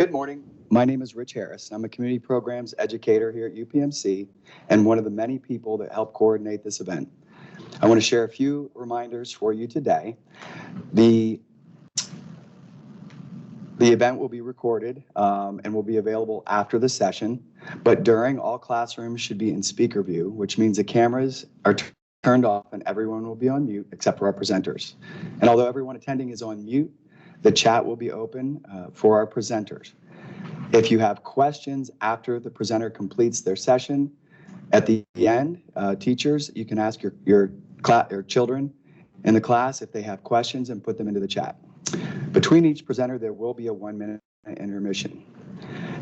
Good morning. My name is Rich Harris. I'm a community programs educator here at UPMC and one of the many people that help coordinate this event. I want to share a few reminders for you today. The event will be recorded and will be available after the session, but during, all classrooms should be in speaker view, which means the cameras are turned off and everyone will be on mute except for our presenters. And although everyone attending is on mute, the chat will be open for our presenters. If you have questions after the presenter completes their session, at the end, teachers, you can ask your children in the class if they have questions and put them into the chat. Between each presenter, there will be a 1-minute intermission.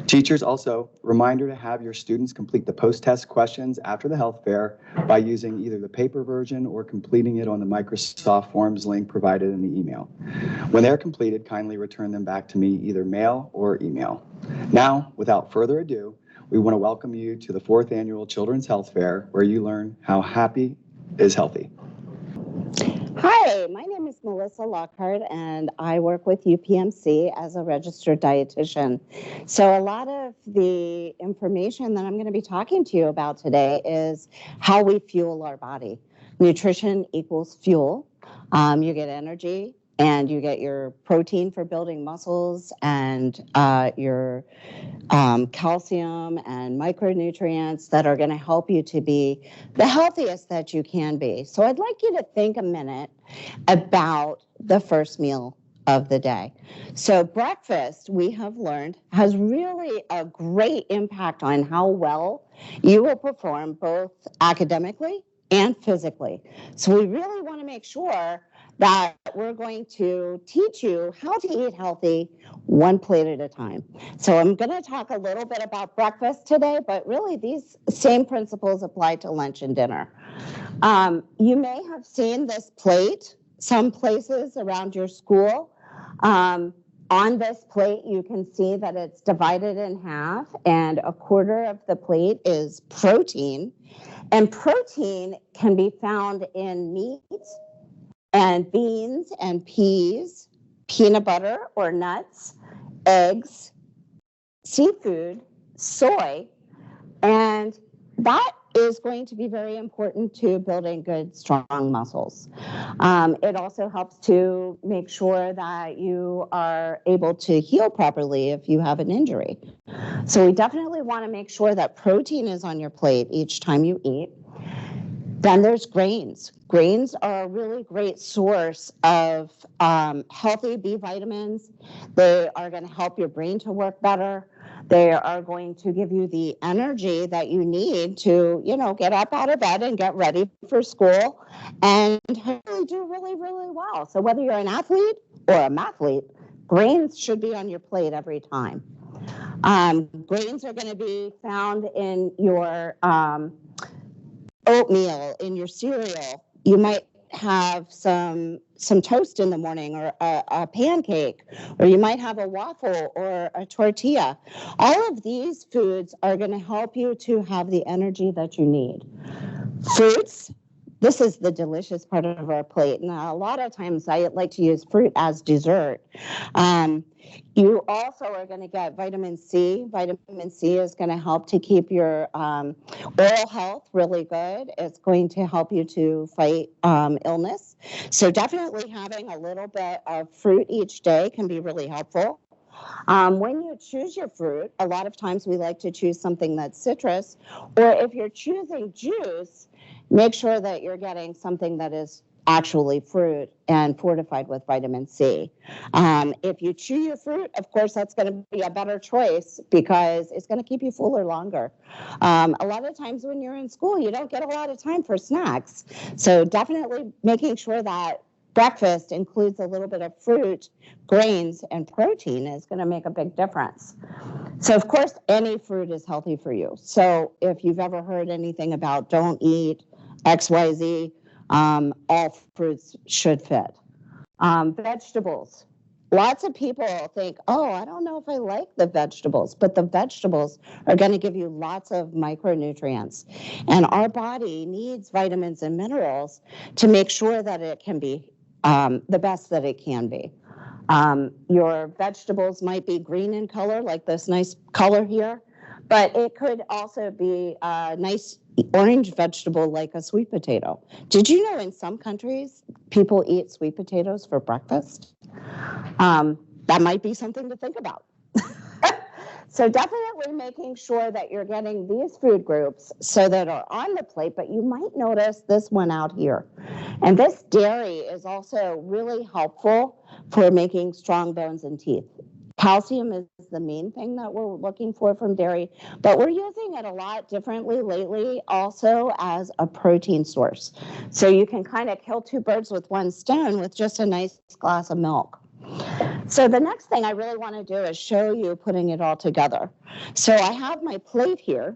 Teachers, also, reminder to have your students complete the post-test questions after the health fair by using either the paper version or completing it on the Microsoft Forms link provided in the email. When they're completed, kindly return them back to me, either mail or email. Now, without further ado, we want to welcome you to the 4th Annual Children's Health Fair, where you learn how happy is healthy. Hi, my name is Melissa Lockhart, and I work with UPMC as a registered dietitian. So a lot of the information that I'm going to be talking to you about today is how we fuel our body. Nutrition equals fuel. You get energy, and you get your protein for building muscles, and your calcium and micronutrients that are going to help you to be the healthiest that you can be. So I'd like you to think a minute about the first meal of the day. So breakfast, we have learned, has really a great impact on how well you will perform both academically and physically. So we really want to make sure that we're going to teach you how to eat healthy one plate at a time. So I'm going to talk a little bit about breakfast today, but really these same principles apply to lunch and dinner. You may have seen this plate some places around your school. On this plate, you can see that it's divided in half, and a quarter of the plate is protein. And protein can be found in meat and beans and peas, peanut butter or nuts, eggs, seafood, soy, and that is going to be very important to building good, strong muscles. It also helps to make sure that you are able to heal properly if you have an injury. So we definitely want to make sure that protein is on your plate each time you eat. Then there's grains. Grains are a really great source of healthy B vitamins. They are going to help your brain to work better. They are going to give you the energy that you need to, get up out of bed and get ready for school and hopefully do really, really well. So whether you're an athlete or a mathlete, grains should be on your plate every time. Grains are going to be found in your oatmeal, in your cereal. You might have some toast in the morning, or a pancake, or you might have a waffle or a tortilla. All of these foods are going to help you to have the energy that you need. Fruits. This is the delicious part of our plate. Now, a lot of times I like to use fruit as dessert. You also are going to get vitamin C. Vitamin C is going to help to keep your oral health really good. It's going to help you to fight illness. So definitely having a little bit of fruit each day can be really helpful. When you choose your fruit, a lot of times we like to choose something that's citrus, or if you're choosing juice, make sure that you're getting something that is actually fruit and fortified with vitamin C. If you chew your fruit, of course, that's going to be a better choice because it's going to keep you fuller longer. A lot of times when you're in school, you don't get a lot of time for snacks. So definitely making sure that breakfast includes a little bit of fruit, grains, and protein is going to make a big difference. So, of course, any fruit is healthy for you. So if you've ever heard anything about don't eat XYZ, all fruits should fit. Vegetables. Lots of people think, oh, I don't know if I like the vegetables, but the vegetables are going to give you lots of micronutrients. And our body needs vitamins and minerals to make sure that it can be the best that it can be. Your vegetables might be green in color, like this nice color here, but it could also be a nice orange vegetable like a sweet potato. Did you know in some countries people eat sweet potatoes for breakfast? That might be something to think about. So definitely making sure that you're getting these food groups so that are on the plate, but you might notice this one out here. And this dairy is also really helpful for making strong bones and teeth. Calcium is the main thing that we're looking for from dairy, but we're using it a lot differently lately also as a protein source. So you can kind of kill two birds with one stone with just a nice glass of milk. So the next thing I really want to do is show you putting it all together. So I have my plate here,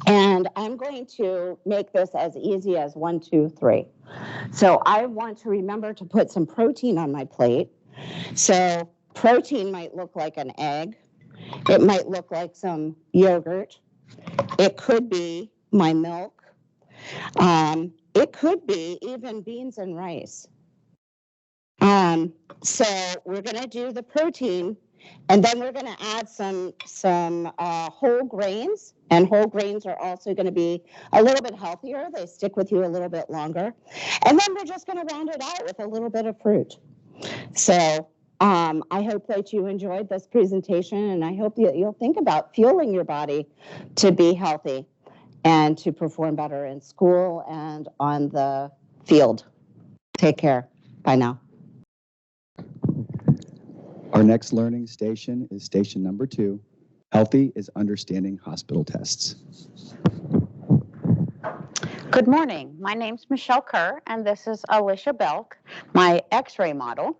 and I'm going to make this as easy as 1, 2, 3. So I want to remember to put some protein on my plate. So protein might look like an egg. It might look like some yogurt. It could be my milk. It could be even beans and rice. So we're going to do the protein, and then we're going to add some whole grains, and whole grains are also going to be a little bit healthier. They stick with you a little bit longer. And then we're just going to round it out with a little bit of fruit. So I hope that you enjoyed this presentation, and I hope that you'll think about fueling your body to be healthy and to perform better in school and on the field. Take care. Bye now. Our next learning station is station number 2. Healthy is understanding hospital tests. Good morning. My name's Michelle Kerr, and this is Alicia Belk, my X-ray model.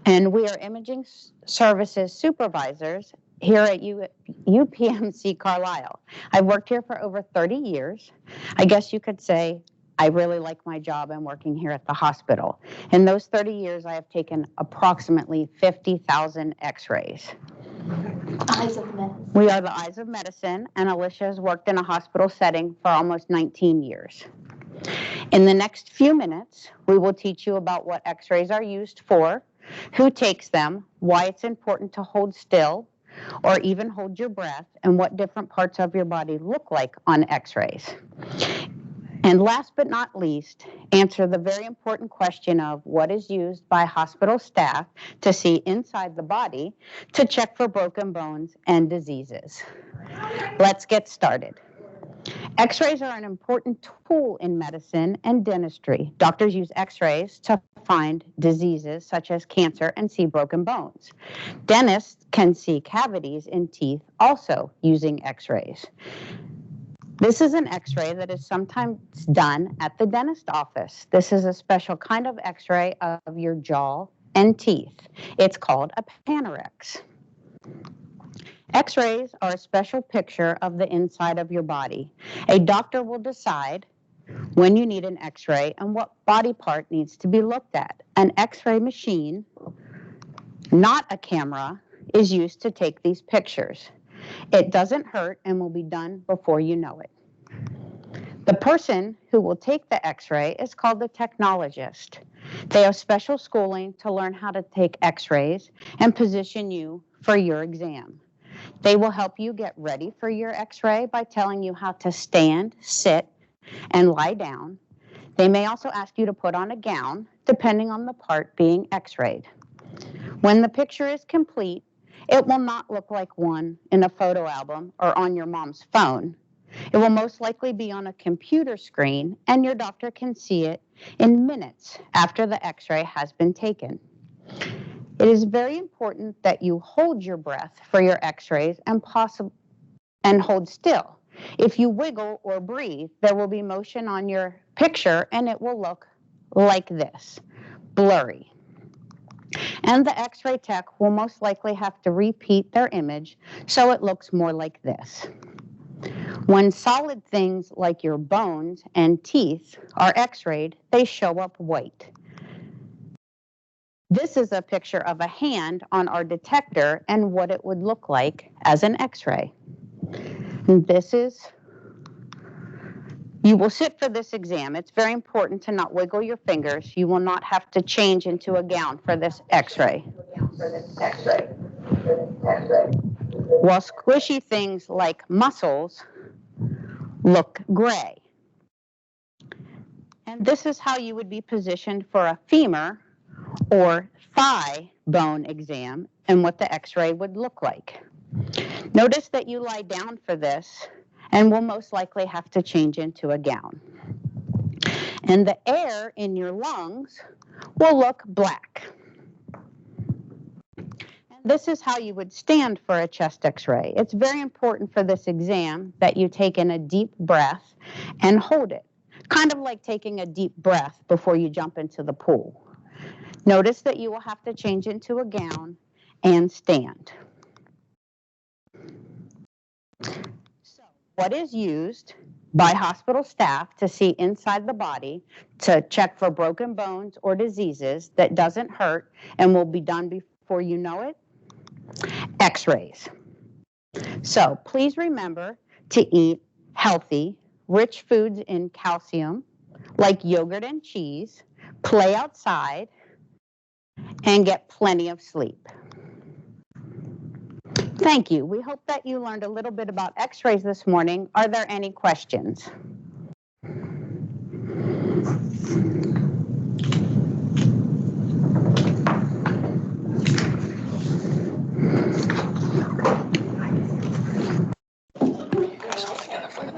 And we are imaging services supervisors here at UPMC Carlisle. I've worked here for over 30 years. I guess you could say I really like my job and working here at the hospital. In those 30 years, I have taken approximately 50,000 X-rays. Eyes of medicine. We are the eyes of medicine, and Alicia has worked in a hospital setting for almost 19 years. In the next few minutes, we will teach you about what X-rays are used for, who takes them, why it's important to hold still, or even hold your breath, and what different parts of your body look like on X-rays. And last but not least, answer the very important question of what is used by hospital staff to see inside the body to check for broken bones and diseases. Let's get started. X-rays are an important tool in medicine and dentistry. Doctors use X-rays to find diseases such as cancer and see broken bones. Dentists can see cavities in teeth also using X-rays. This is an X-ray that is sometimes done at the dentist office. This is a special kind of X-ray of your jaw and teeth. It's called a Panorex. X-rays are a special picture of the inside of your body. A doctor will decide when you need an X-ray and what body part needs to be looked at. An X-ray machine, not a camera, is used to take these pictures. It doesn't hurt and will be done before you know it. The person who will take the X-ray is called the technologist. They have special schooling to learn how to take X-rays and position you for your exam. They will help you get ready for your X-ray by telling you how to stand, sit, and lie down. They may also ask you to put on a gown, depending on the part being X-rayed. When the picture is complete, it will not look like one in a photo album or on your mom's phone. It will most likely be on a computer screen, and your doctor can see it in minutes after the X-ray has been taken. It is very important that you hold your breath for your X-rays and hold still. If you wiggle or breathe, there will be motion on your picture, and it will look like this, blurry. And the X-ray tech will most likely have to repeat their image so it looks more like this. When solid things like your bones and teeth are X-rayed, they show up white. This is a picture of a hand on our detector and what it would look like as an X-ray. And this is You will sit for this exam. It's very important to not wiggle your fingers. You will not have to change into a gown for this x-ray. While squishy things like muscles look gray. And this is how you would be positioned for a femur or thigh bone exam and what the x-ray would look like. Notice that you lie down for this and will most likely have to change into a gown. And the air in your lungs will look black. And this is how you would stand for a chest x-ray. It's very important for this exam that you take in a deep breath and hold it, kind of like taking a deep breath before you jump into the pool. Notice that you will have to change into a gown and stand. So, what is used by hospital staff to see inside the body to check for broken bones or diseases that doesn't hurt and will be done before you know it? X-rays. So please remember to eat healthy, rich foods in calcium, like yogurt and cheese, play outside, and get plenty of sleep. Thank you. We hope that you learned a little bit about x-rays this morning. Are there any questions?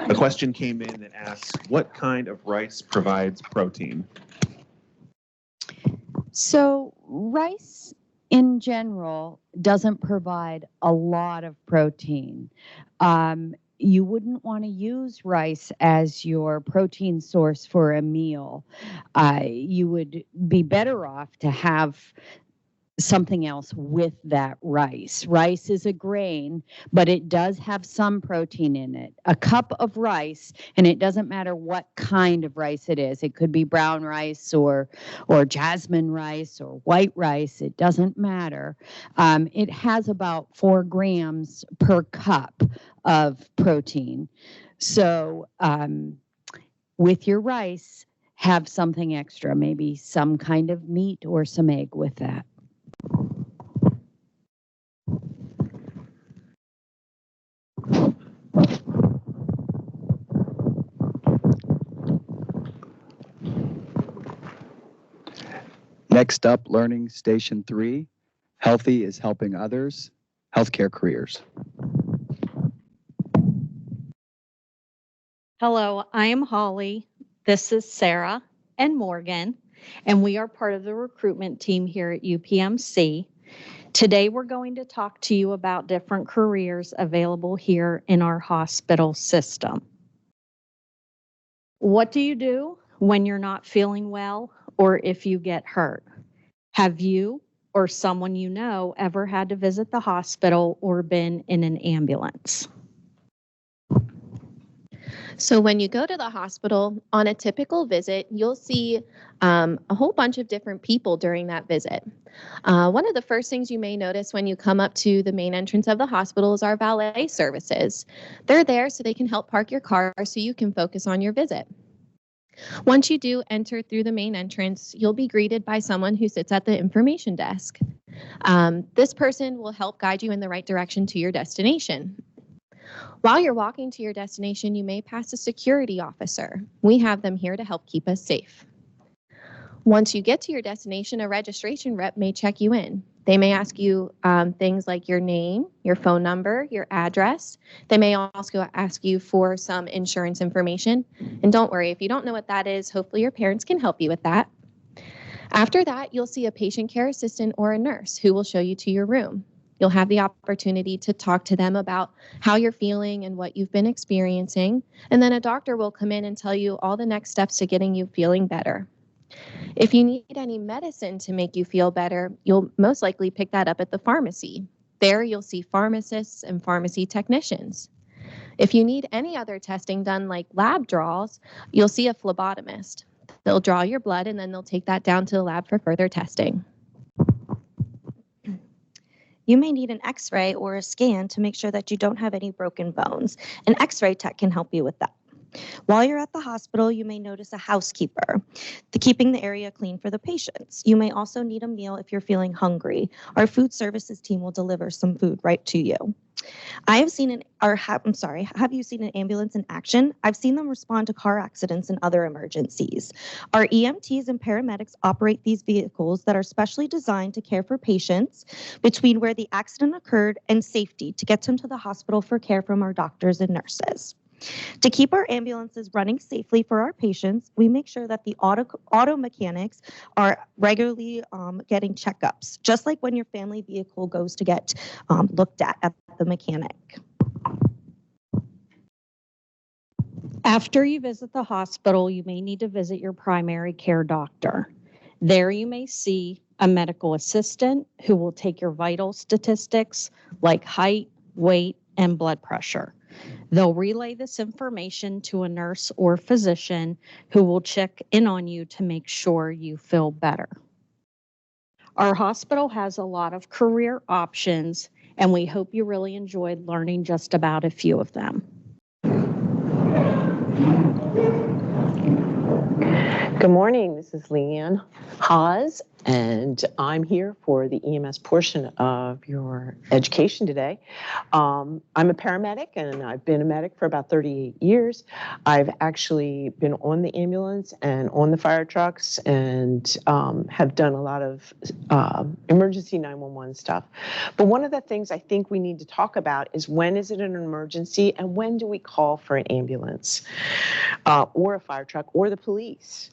A question came in that asks, what kind of rice provides protein? So rice in general doesn't provide a lot of protein. You wouldn't want to use rice as your protein source for a meal. You would be better off to have something else with that rice. Rice is a grain, but it does have some protein in it. A cup of rice, and it doesn't matter what kind of rice it is. It could be brown rice or jasmine rice or white rice. It doesn't matter. It has about 4 grams per cup of protein. So with your rice, have something extra, maybe some kind of meat or some egg with that. Next up, Learning Station 3, Healthy is Helping Others, Healthcare Careers. Hello, I am Holly. This is Sarah and Morgan, and we are part of the recruitment team here at UPMC. Today, we're going to talk to you about different careers available here in our hospital system. What do you do when you're not feeling well or if you get hurt? Have you or someone you know ever had to visit the hospital or been in an ambulance? So when you go to the hospital on a typical visit, you'll see a whole bunch of different people during that visit. One of the first things you may notice when you come up to the main entrance of the hospital is our valet services. They're there so they can help park your car so you can focus on your visit. Once you do enter through the main entrance, you'll be greeted by someone who sits at the information desk. This person will help guide you in the right direction to your destination. While you're walking to your destination, you may pass a security officer. We have them here to help keep us safe. Once you get to your destination, a registration rep may check you in. They may ask you things like your name, your phone number, your address. They may also ask you for some insurance information. And don't worry, if you don't know what that is, hopefully your parents can help you with that. After that, you'll see a patient care assistant or a nurse who will show you to your room. You'll have the opportunity to talk to them about how you're feeling and what you've been experiencing. And then a doctor will come in and tell you all the next steps to getting you feeling better. If you need any medicine to make you feel better, you'll most likely pick that up at the pharmacy. There you'll see pharmacists and pharmacy technicians. If you need any other testing done like lab draws, you'll see a phlebotomist. They'll draw your blood and then they'll take that down to the lab for further testing. You may need an x-ray or a scan to make sure that you don't have any broken bones. An x-ray tech can help you with that. While you're at the hospital, you may notice a housekeeper, keeping the area clean for the patients. You may also need a meal if you're feeling hungry. Our food services team will deliver some food right to you. Have you seen an ambulance in action? I've seen them respond to car accidents and other emergencies. Our EMTs and paramedics operate these vehicles that are specially designed to care for patients between where the accident occurred and safety to get them to the hospital for care from our doctors and nurses. To keep our ambulances running safely for our patients, we make sure that the auto mechanics are regularly getting checkups, just like when your family vehicle goes to get looked at the mechanic. After you visit the hospital, you may need to visit your primary care doctor. There you may see a medical assistant who will take your vital statistics like height, weight, and blood pressure. They'll relay this information to a nurse or physician who will check in on you to make sure you feel better. Our hospital has a lot of career options, and we hope you really enjoyed learning just about a few of them. Good morning, this is Leanne Haas, and I'm here for the EMS portion of your education today. I'm a paramedic, and I've been a medic for about 38 years. I've actually been on the ambulance and on the fire trucks and have done a lot of emergency 911 stuff. But one of the things I think we need to talk about is when is it an emergency and when do we call for an ambulance or a fire truck or the police?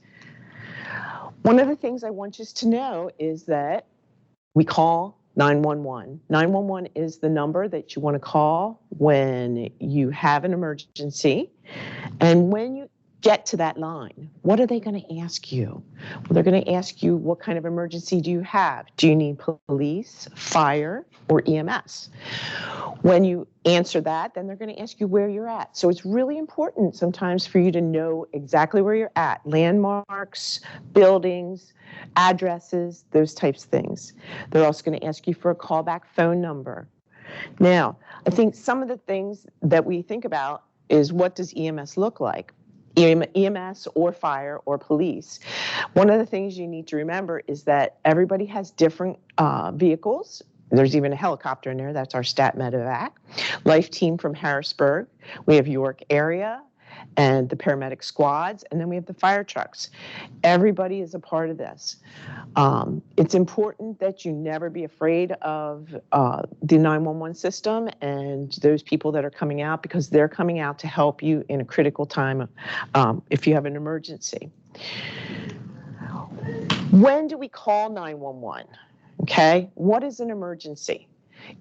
One of the things I want you to know is that we call 911. 911 is the number that you want to call when you have an emergency. And when you get to that line, what are they going to ask you? Well, they're going to ask you, what kind of emergency do you have? Do you need police, fire, or EMS? When you answer that, then they're going to ask you where you're at. So it's really important sometimes for you to know exactly where you're at. Landmarks, buildings, addresses, those types of things. They're also going to ask you for a callback phone number. Now, I think some of the things that we think about is, what does EMS look like? EMS or fire or police. One of the things you need to remember is that everybody has different vehicles. There's even a helicopter in there. That's our Stat Medevac. Life team from Harrisburg. We have York area and the paramedic squads, and then we have the fire trucks. Everybody is a part of this. It's important that you never be afraid of the 911 system and those people that are coming out, because they're coming out to help you in a critical time if you have an emergency. When do we call 911? Okay, what is an emergency?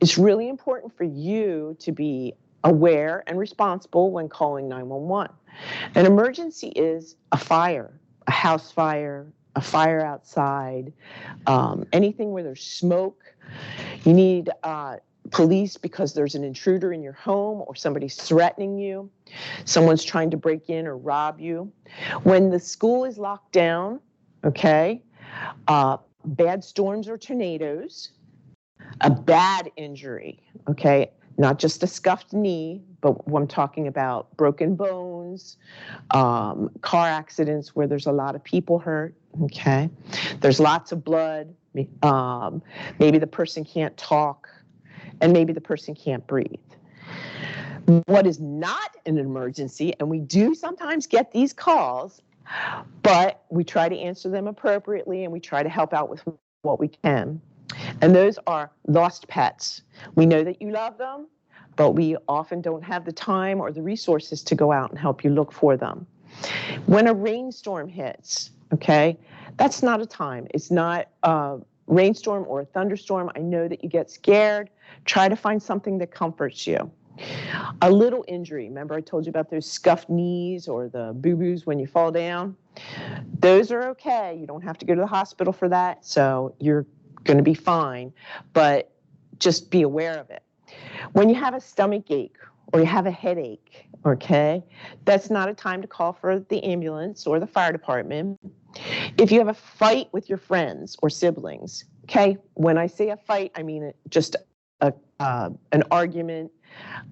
It's really important for you to be aware and responsible when calling 911. An emergency is a fire, a house fire, a fire outside, anything where there's smoke. You need police because there's an intruder in your home or somebody's threatening you. Someone's trying to break in or rob you. When the school is locked down, okay, bad storms or tornadoes, a bad injury, okay, not just a scuffed knee, but I'm talking about broken bones, car accidents where there's a lot of people hurt, okay, there's lots of blood, maybe the person can't talk, and maybe the person can't breathe. What is not an emergency, and we do sometimes get these calls, but we try to answer them appropriately and we try to help out with what we can. And those are lost pets. We know that you love them, but we often don't have the time or the resources to go out and help you look for them. When a rainstorm hits, okay, that's not a time. It's not a rainstorm or a thunderstorm. I know that you get scared. Try to find something that comforts you. A little injury. Remember I told you about those scuffed knees or the boo-boos when you fall down? Those are okay. You don't have to go to the hospital for that, so you're going to be fine, but just be aware of it. When you have a stomach ache or you have a headache, okay, that's not a time to call for the ambulance or the fire department. If you have a fight with your friends or siblings, okay, when I say a fight, I mean just a an argument.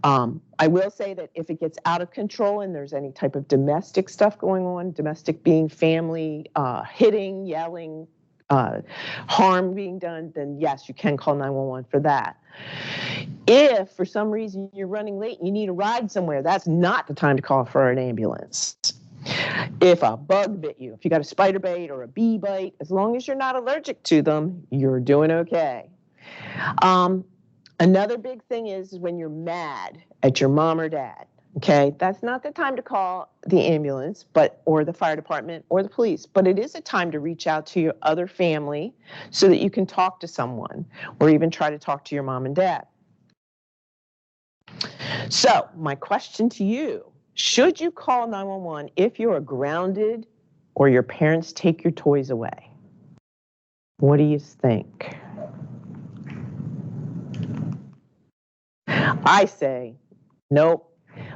I will say that if it gets out of control and there's any type of domestic stuff going on, domestic being family, hitting, yelling, harm being done, then yes, you can call 911 for that. If for some reason you're running late and you need a ride somewhere, that's not the time to call for an ambulance. If a bug bit you, if you got a spider bite or a bee bite, as long as you're not allergic to them, you're doing okay. Another big thing is when you're mad at your mom or dad. Okay, that's not the time to call the ambulance, or the fire department or the police, but it is a time to reach out to your other family so that you can talk to someone or even try to talk to your mom and dad. So my question to you, should you call 911 if you are grounded or your parents take your toys away? What do you think? I say, nope.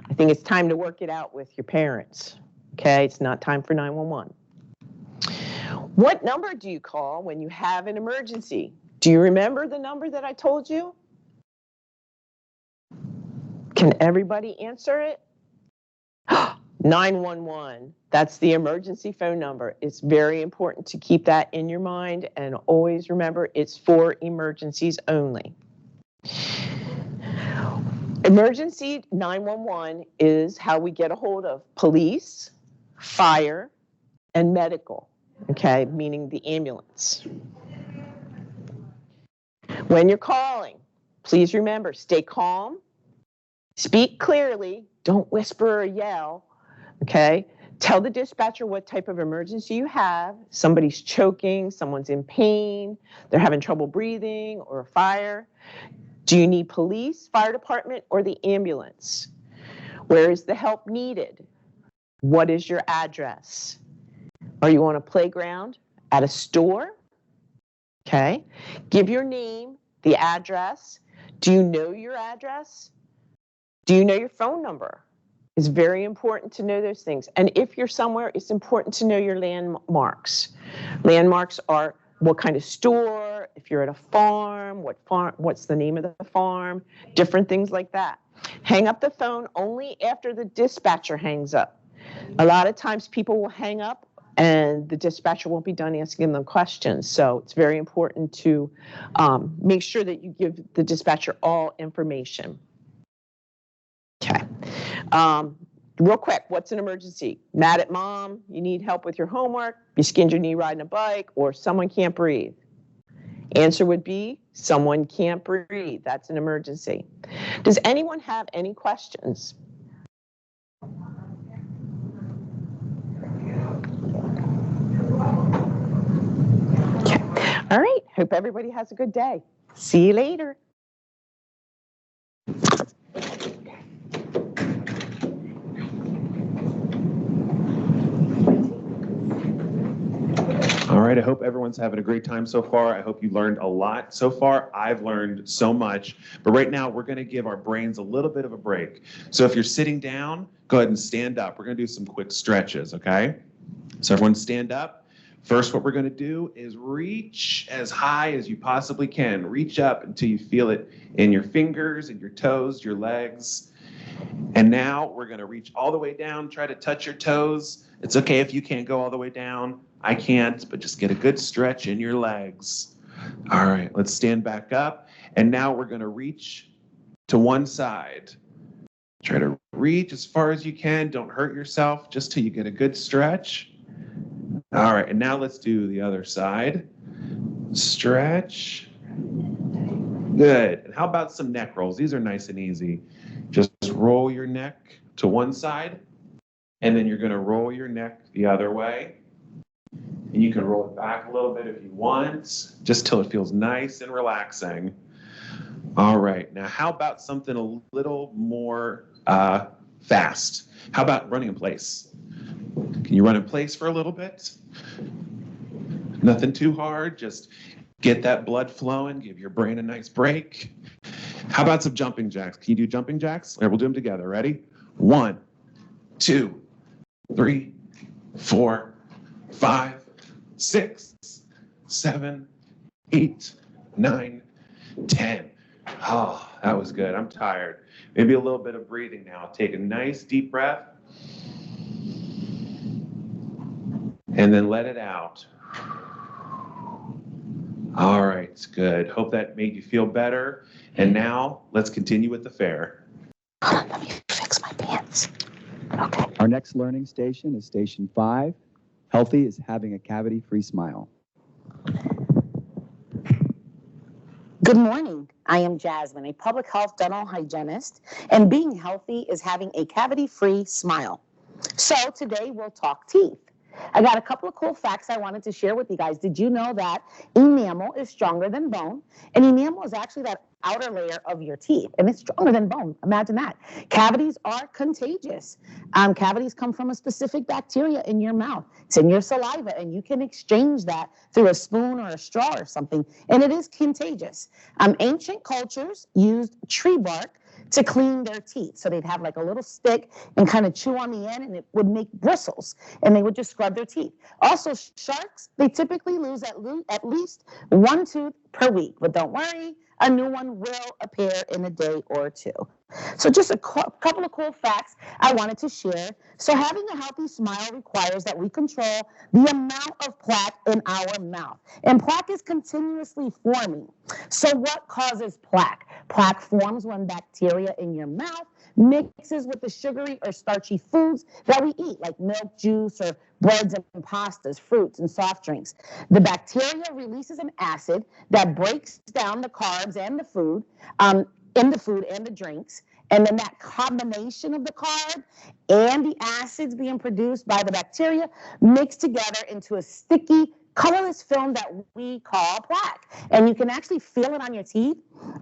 I think it's time to work it out with your parents. Okay, it's not time for 911. What number do you call when you have an emergency? Do you remember the number that I told you? Can everybody answer it? 911. That's the emergency phone number. It's very important to keep that in your mind and always remember it's for emergencies only. Emergency 911 is how we get a hold of police, fire, and medical, okay, meaning the ambulance. When you're calling, please remember, stay calm, speak clearly, don't whisper or yell, okay? Tell the dispatcher what type of emergency you have. Somebody's choking, someone's in pain, they're having trouble breathing, or a fire. Do you need police, fire department, or the ambulance? Where is the help needed? What is your address? Are you on a playground, at a store? Okay. Give your name, the address. Do you know your address? Do you know your phone number? It's very important to know those things. And if you're somewhere, it's important to know your landmarks. Landmarks are what kind of store, if you're at a farm, what's the name of the farm, different things like that. Hang up the phone only after the dispatcher hangs up. A lot of times people will hang up and the dispatcher won't be done asking them questions. So it's very important to make sure that you give the dispatcher all information. Okay. Real quick, what's an emergency? Mad at mom, you need help with your homework, you skinned your knee riding a bike, or someone can't breathe. Answer would be, someone can't breathe. That's an emergency. Does anyone have any questions? Okay. All right, hope everybody has a good day. See you later. All right, I hope everyone's having a great time so far. I hope you learned a lot so far. I've learned so much, but right now we're gonna give our brains a little bit of a break. So if you're sitting down, go ahead and stand up. We're gonna do some quick stretches, okay? So everyone stand up. First, what we're gonna do is reach as high as you possibly can. Reach up until you feel it in your fingers and your toes, your legs. And now we're gonna reach all the way down, try to touch your toes. It's okay if you can't go all the way down. I can't, but just get a good stretch in your legs. All right, let's stand back up. And now we're gonna reach to one side. Try to reach as far as you can. Don't hurt yourself, just till you get a good stretch. All right, and now let's do the other side. Stretch. Good. And how about some neck rolls? These are nice and easy. Just roll your neck to one side, and then you're gonna roll your neck the other way. And you can roll it back a little bit if you want, just till it feels nice and relaxing. All right, now how about something a little more fast? How about running in place? Can you run in place for a little bit? Nothing too hard, just get that blood flowing, give your brain a nice break. How about some jumping jacks? Can you do jumping jacks? All right, we'll do them together. Ready? 1, 2, 3, 4, 5, 6, 7, 8, 9, 10. Oh, that was good. I'm tired. Maybe a little bit of breathing now. Take a nice deep breath. And then let it out. All right, it's good. Hope that made you feel better. And now let's continue with the fair. Let me fix my pants. Okay. Our next learning station is Station 5. Healthy is having a cavity-free smile. Good morning. I am Jasmine, a public health dental hygienist, and being healthy is having a cavity-free smile. So today we'll talk teeth. I got a couple of cool facts I wanted to share with you guys. Did you know that enamel is stronger than bone? And enamel is actually that outer layer of your teeth, and it's stronger than bone. Imagine that. Cavities are contagious. Cavities come from a specific bacteria in your mouth. It's in your saliva, and you can exchange that through a spoon or a straw or something, and it is contagious. Ancient cultures used tree bark to clean their teeth. So they'd have like a little stick and kind of chew on the end, and it would make bristles, and they would just scrub their teeth. Also, sharks, they typically lose at least one tooth per week, but don't worry, a new one will appear in a day or two. So just a couple of cool facts I wanted to share. So having a healthy smile requires that we control the amount of plaque in our mouth. And plaque is continuously forming. So what causes plaque? Plaque forms when bacteria in your mouth mixes with the sugary or starchy foods that we eat, like milk, juice, or breads and pastas, fruits, and soft drinks. The bacteria releases an acid that breaks down the carbs and the food, in the food and the drinks, and then that combination of the carb and the acids being produced by the bacteria mix together into a sticky, colorless film that we call plaque. And you can actually feel it on your teeth.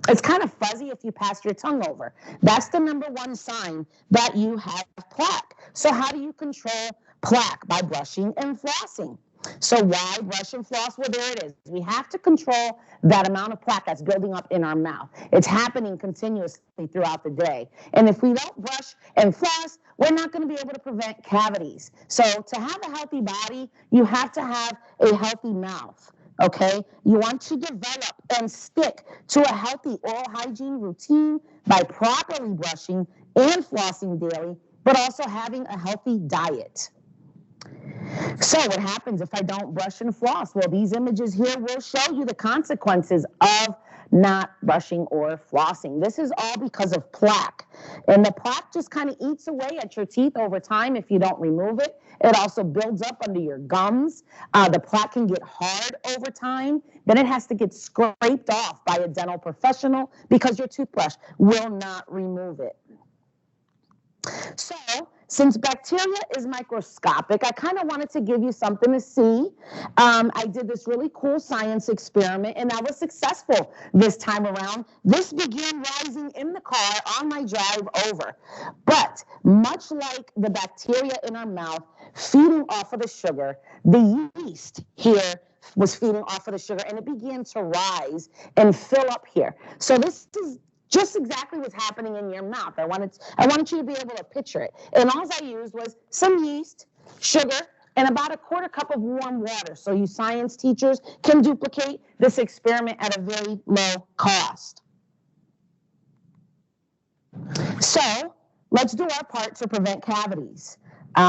It's kind of fuzzy if you pass your tongue over. That's the number one sign that you have plaque. So how do you control plaque? By brushing and flossing. So why brush and floss? Well, there it is. We have to control that amount of plaque that's building up in our mouth. It's happening continuously throughout the day. And if we don't brush and floss, we're not going to be able to prevent cavities. So to have a healthy body, you have to have a healthy mouth. Okay, you want to develop and stick to a healthy oral hygiene routine by properly brushing and flossing daily, but also having a healthy diet. So what happens if I don't brush and floss? Well, these images here will show you the consequences of not brushing or flossing. This is all because of plaque. And the plaque just kind of eats away at your teeth over time if you don't remove it. It also builds up under your gums. The plaque can get hard over time. Then it has to get scraped off by a dental professional because your toothbrush will not remove it. So, since bacteria is microscopic, I kind of wanted to give you something to see. I did this really cool science experiment, and I was successful this time around. This began rising in the car on my drive over. But much like the bacteria in our mouth feeding off of the sugar, the yeast here was feeding off of the sugar, and it began to rise and fill up here. So this is just exactly what's happening in your mouth. I wanted you to be able to picture it. And all I used was some yeast, sugar, and about a quarter cup of warm water. So you science teachers can duplicate this experiment at a very low cost. So let's do our part to prevent cavities. We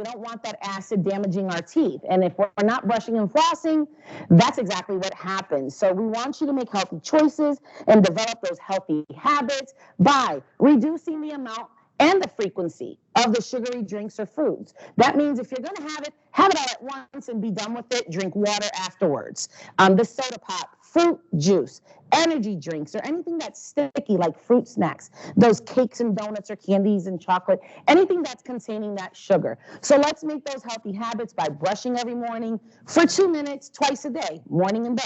don't want that acid damaging our teeth. And if we're not brushing and flossing, that's exactly what happens. So we want you to make healthy choices and develop those healthy habits by reducing the amount and the frequency of the sugary drinks or foods. That means if you're going to have it all at once and be done with it. Drink water afterwards. The soda pop, fruit juice, energy drinks, or anything that's sticky like fruit snacks, those cakes and donuts or candies and chocolate, anything that's containing that sugar. So let's make those healthy habits by brushing every morning for 2 minutes, twice a day, morning and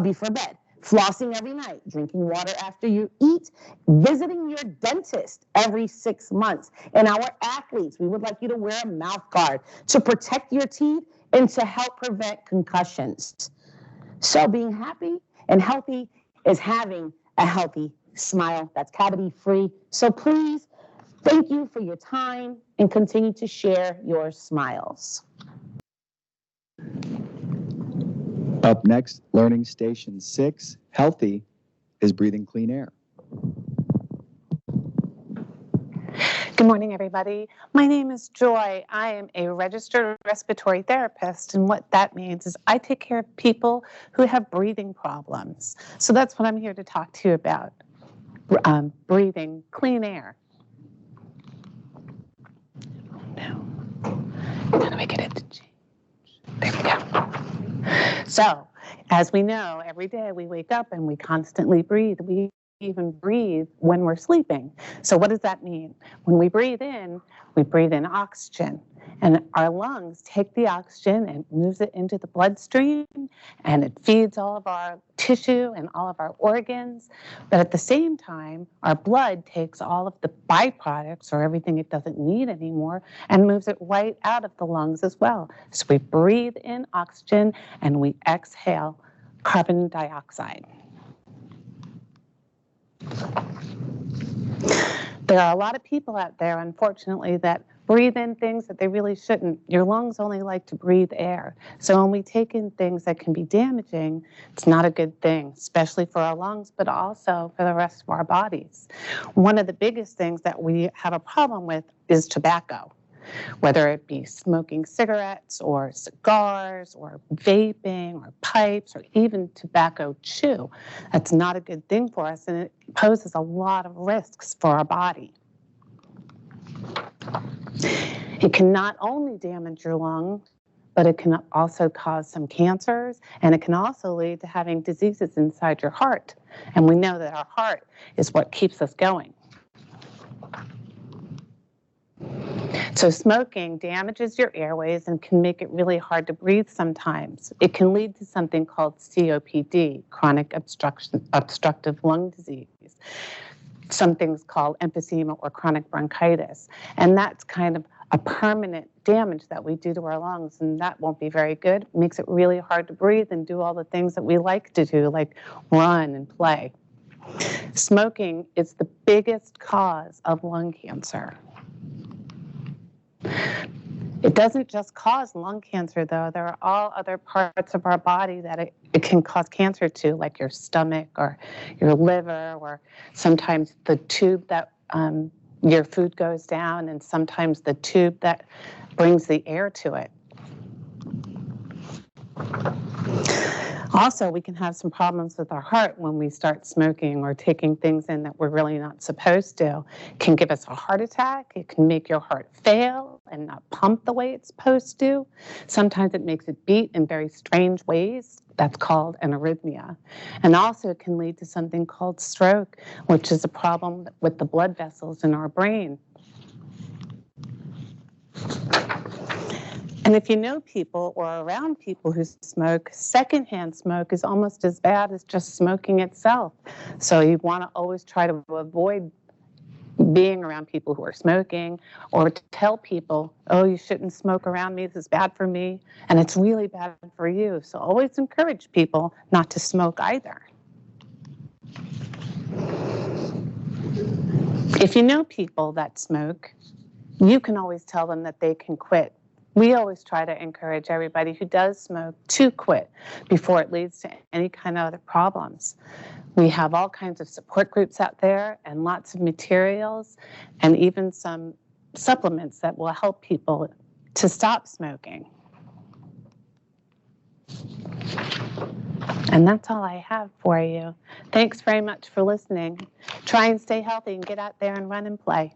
before bed. Flossing every night, drinking water after you eat, visiting your dentist every 6 months. And our athletes, we would like you to wear a mouth guard to protect your teeth and to help prevent concussions. So being happy and healthy is having a healthy smile that's cavity-free. So please, thank you for your time and continue to share your smiles. Up next, Learning Station 6, Healthy is breathing clean air. Good morning, everybody. My name is Joy. I am a registered respiratory therapist, and what that means is I take care of people who have breathing problems. So that's what I'm here to talk to you about, breathing clean air. Now, how do I get it to change? There we go. So, as we know, every day we wake up and we constantly breathe. We even breathe when we're sleeping. So what does that mean? When we breathe in oxygen, and our lungs take the oxygen and moves it into the bloodstream, and it feeds all of our tissue and all of our organs. But at the same time, our blood takes all of the byproducts, or everything it doesn't need anymore, and moves it right out of the lungs as well. So we breathe in oxygen and we exhale carbon dioxide. There are a lot of people out there, unfortunately, that breathe in things that they really shouldn't. Your lungs only like to breathe air. So when we take in things that can be damaging, it's not a good thing, especially for our lungs, but also for the rest of our bodies. One of the biggest things that we have a problem with is tobacco, whether it be smoking cigarettes or cigars or vaping or pipes or even tobacco chew. That's not a good thing for us, and it poses a lot of risks for our body. It can not only damage your lungs, but it can also cause some cancers, and it can also lead to having diseases inside your heart. And we know that our heart is what keeps us going. So smoking damages your airways and can make it really hard to breathe sometimes. It can lead to something called COPD, chronic obstructive lung disease. Some things called emphysema or chronic bronchitis. And that's kind of a permanent damage that we do to our lungs, and that won't be very good. It makes it really hard to breathe and do all the things that we like to do, like run and play. Smoking is the biggest cause of lung cancer. It doesn't just cause lung cancer, though. There are all other parts of our body that it can cause cancer to, like your stomach or your liver, or sometimes the tube that your food goes down, and sometimes the tube that brings the air to it. Also, we can have some problems with our heart when we start smoking or taking things in that we're really not supposed to. It can give us a heart attack. It can make your heart fail and not pump the way it's supposed to. Sometimes it makes it beat in very strange ways. That's called an arrhythmia. And also it can lead to something called stroke, which is a problem with the blood vessels in our brain. And if you know people or are around people who smoke, secondhand smoke is almost as bad as just smoking itself. So you want to always try to avoid being around people who are smoking, or to tell people, oh, you shouldn't smoke around me, this is bad for me, and it's really bad for you. So always encourage people not to smoke either. If you know people that smoke, you can always tell them that they can quit. We always try to encourage everybody who does smoke to quit before it leads to any kind of other problems. We have all kinds of support groups out there and lots of materials and even some supplements that will help people to stop smoking. And that's all I have for you. Thanks very much for listening. Try and stay healthy and get out there and run and play.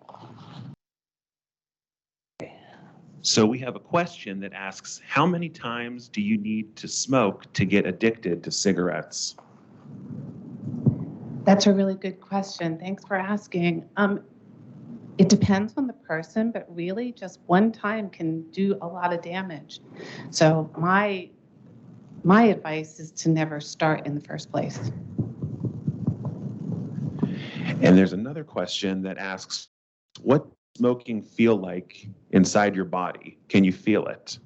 So we have a question that asks, how many times do you need to smoke to get addicted to cigarettes? That's a really good question. Thanks for asking. It depends on the person, but really just one time can do a lot of damage. So my advice is to never start in the first place. And there's another question that asks, what does smoking feel like inside your body? Can you feel it?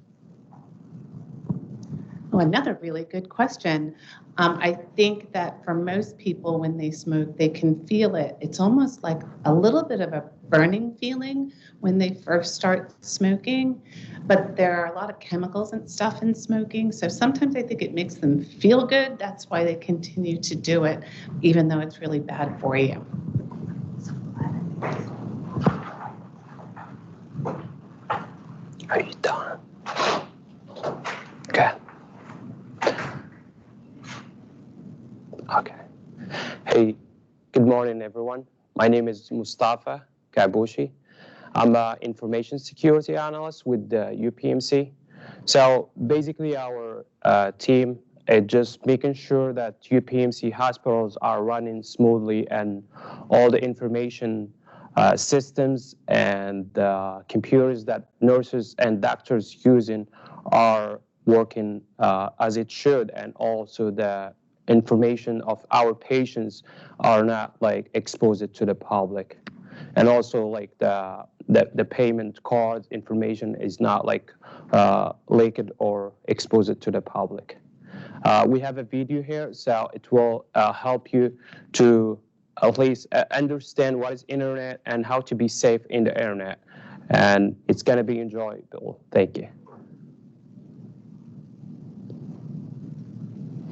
Oh, another really good question. I think that for most people, when they smoke, they can feel it. It's almost like a little bit of a burning feeling when they first start smoking, but there are a lot of chemicals and stuff in smoking. So sometimes I think it makes them feel good. That's why they continue to do it, even though it's really bad for you. How you doing? Okay. Okay. Hey, good morning, everyone. My name is Mustafa Kabushi. I'm an information security analyst with the UPMC. So basically, our team is just making sure that UPMC hospitals are running smoothly and all the information systems and computers that nurses and doctors using are working as it should, and also the information of our patients are not like exposed to the public, and also like the payment card information is not like leaked or exposed to the public. We have a video here, so it will help you to at least understand what is internet and how to be safe in the internet, and it's going to be enjoyable. Thank you.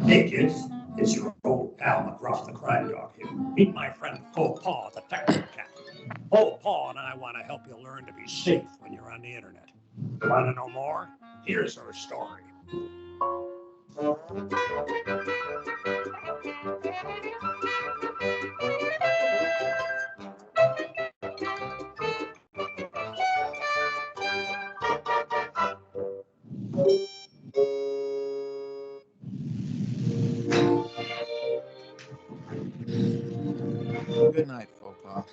Hey kids, it's your old pal across the crime dog here. Meet my friend Paul Paw, the detective cat. Paul Paw and I want to help you learn to be safe when you're on the internet. Want to know more? Here's our story. Good night, Fopa.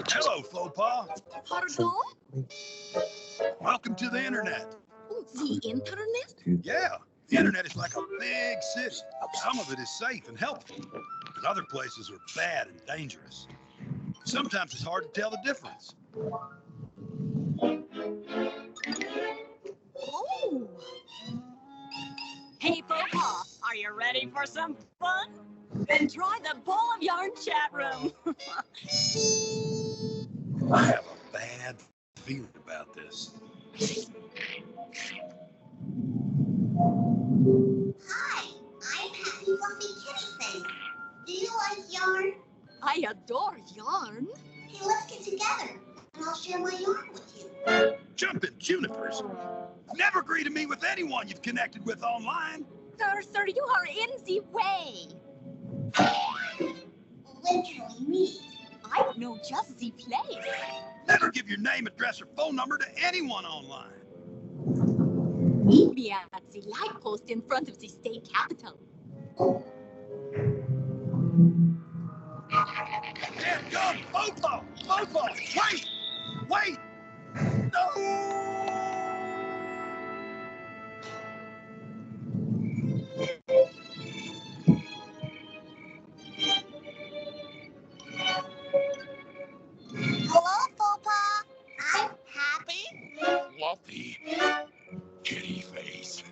Hello, faux pas. Pardon? Welcome to the internet. The internet? Yeah, the internet is like a big city. Some of it is safe and helpful, but other places are bad and dangerous. Sometimes it's hard to tell the difference. Oh. Hey, Popa, are you ready for some fun? Then try the Ball of Yarn chat room. I have a bad feeling about this. Hi, I'm Happy Fluffy Kitty Face. Do you like yarn? I adore yarn. Hey, let's get together, and I'll share my yarn with you. Jumping junipers. Never agree to meet with anyone you've connected with online. Sir, you are in the way. Literally me. I know just the place. Never give your name, address, or phone number to anyone online. Meet me at the light post in front of the state capitol. Get gum! Football! Football! Wait! Wait! No! Hello, Popa. I'm Happy. Fluffy kitty face.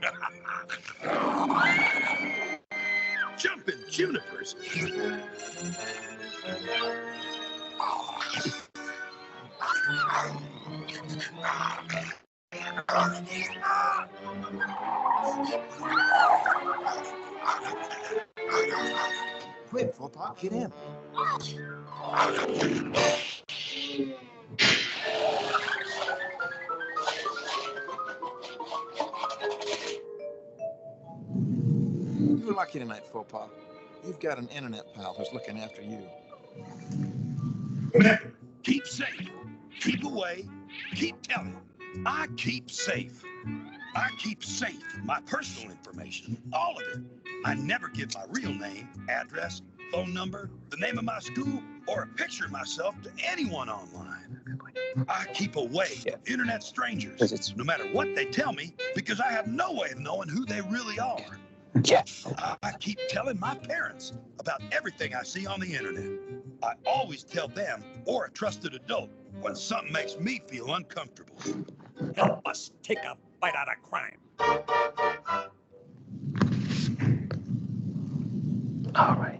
Jumping junipers. Quick, Fopa, get in. You're lucky tonight, faux pas. You've got an internet pal who's looking after you. Remember, keep safe, keep away, keep telling. I keep safe. I keep safe my personal information, all of it. I never give my real name, address, phone number, the name of my school, or a picture of myself to anyone online. I keep away from internet strangers, no matter what they tell me, because I have no way of knowing who they really are. I keep telling my parents about everything I see on the internet. I always tell them or a trusted adult when something makes me feel uncomfortable. Help us take a bite out of crime. All right.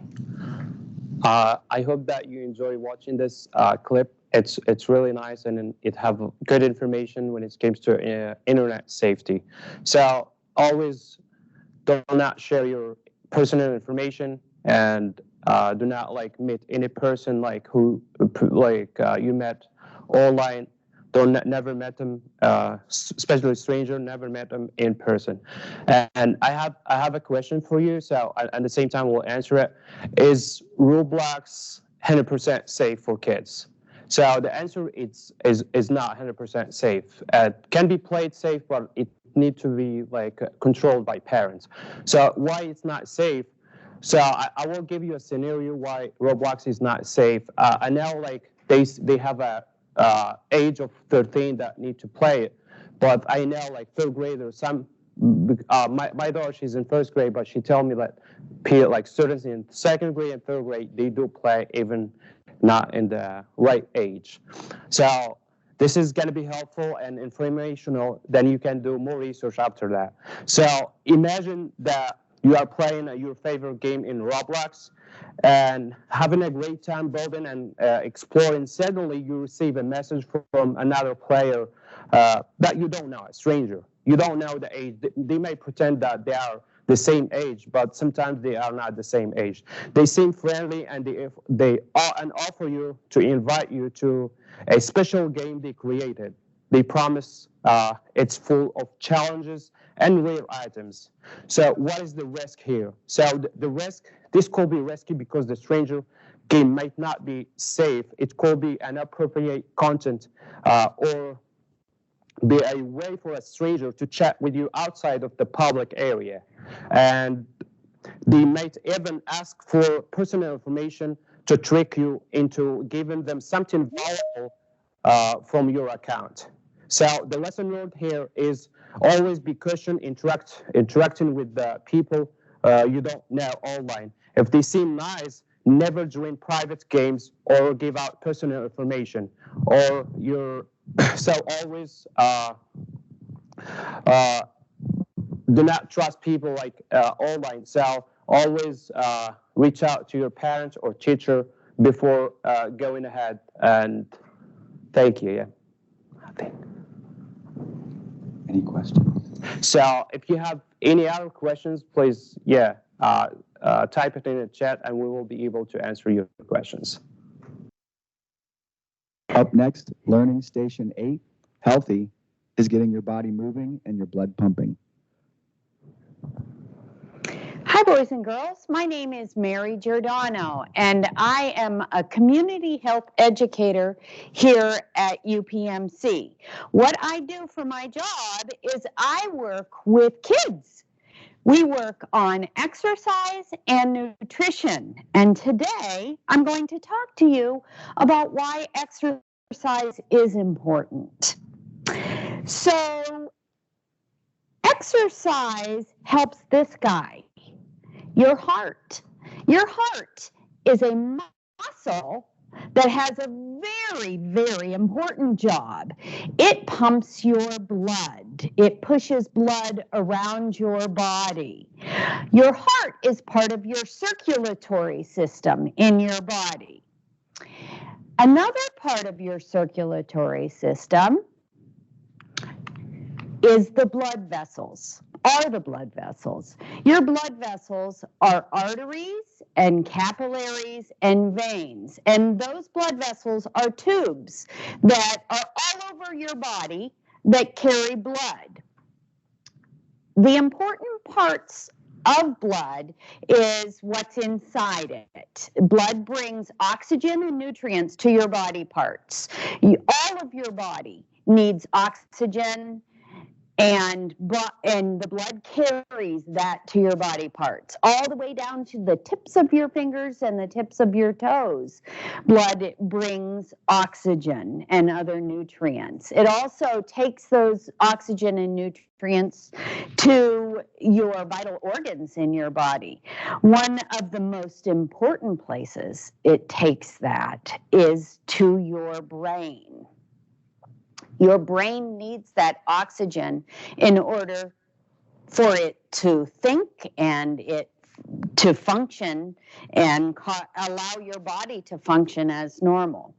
I hope that you enjoy watching this clip. It's really nice, and it have good information when it comes to internet safety. So always do not share your personal information, and do not meet any person who you met online. Never met them, especially a stranger. Never met them in person. And I have a question for you. So at the same time, we'll answer it. Is Roblox 100% safe for kids? So the answer is not 100% safe. It can be played safe, but it needs to be controlled by parents. So why it's not safe? So I will give you a scenario why Roblox is not safe. I know they have a age of 13 that need to play it, but I know third graders, my daughter, she's in first grade, but she told me that students in second grade and third grade, they do play even not in the right age. So this is going to be helpful and informational. Then you can do more research after that. So imagine that you are playing your favorite game in Roblox and having a great time building and exploring. Suddenly, you receive a message from another player that you don't know, a stranger. You don't know the age. They may pretend that they are the same age, but sometimes they are not the same age. They seem friendly, and they offer you to invite you to a special game they created. They promise it's full of challenges and rare items. So what is the risk here? So the risk, this could be risky because the stranger game might not be safe. It could be inappropriate content or be a way for a stranger to chat with you outside of the public area. And they might even ask for personal information to trick you into giving them something valuable from your account. So the lesson learned here is always be cautious interacting with the people you don't know online. If they seem nice, never join private games or give out personal information. Or so always do not trust people online. So always reach out to your parents or teacher before going ahead. And thank you. Yeah. Any questions? So if you have any other questions, please, type it in the chat and we will be able to answer your questions. Up next, Learning Station 8, Healthy, is getting your body moving and your blood pumping. Hi, boys and girls. My name is Mary Giordano, and I am a community health educator here at UPMC. What I do for my job is I work with kids. We work on exercise and nutrition. And today, I'm going to talk to you about why exercise is important. So, exercise helps this guy. Your heart. Your heart is a muscle that has a very, very important job. It pumps your blood. It pushes blood around your body. Your heart is part of your circulatory system in your body. Another part of your circulatory system is the blood vessels. Are the blood vessels. Your blood vessels are arteries and capillaries and veins. And those blood vessels are tubes that are all over your body that carry blood. The important parts of blood is what's inside it. Blood brings oxygen and nutrients to your body parts. All of your body needs oxygen, and the blood carries that to your body parts, all the way down to the tips of your fingers and the tips of your toes. Blood brings oxygen and other nutrients. It also takes those oxygen and nutrients to your vital organs in your body. One of the most important places it takes that is to your brain. Your brain needs that oxygen in order for it to think and it to function and allow your body to function as normal.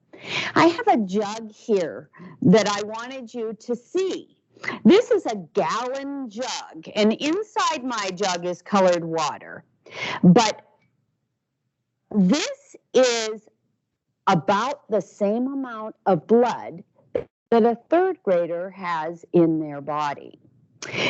I have a jug here that I wanted you to see. This is a gallon jug, and inside my jug is colored water. But this is about the same amount of blood that a third grader has in their body.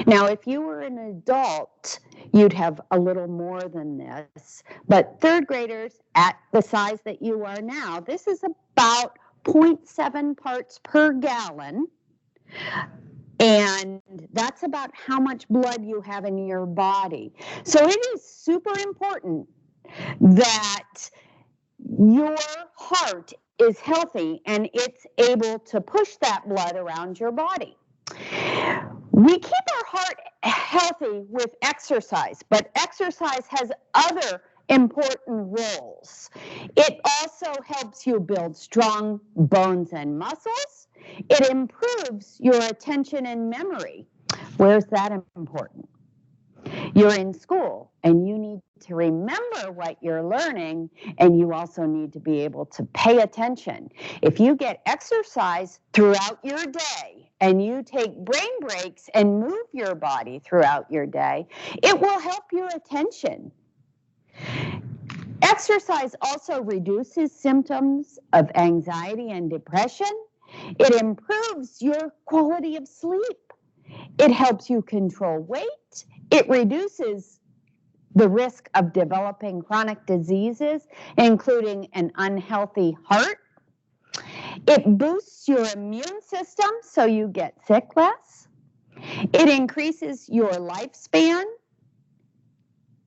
Now, if you were an adult, you'd have a little more than this, but third graders at the size that you are now, this is about 0.7 parts per gallon, and that's about how much blood you have in your body. So it is super important that your heart is healthy and it's able to push that blood around your body. We keep our heart healthy with exercise, but exercise has other important roles. It also helps you build strong bones and muscles. It improves your attention and memory. Where's that important? You're in school and you need to remember what you're learning, and you also need to be able to pay attention. If you get exercise throughout your day and you take brain breaks and move your body throughout your day, it will help your attention. Exercise also reduces symptoms of anxiety and depression. It improves your quality of sleep. It helps you control weight. It reduces the risk of developing chronic diseases, including an unhealthy heart. It boosts your immune system so you get sick less. It increases your lifespan,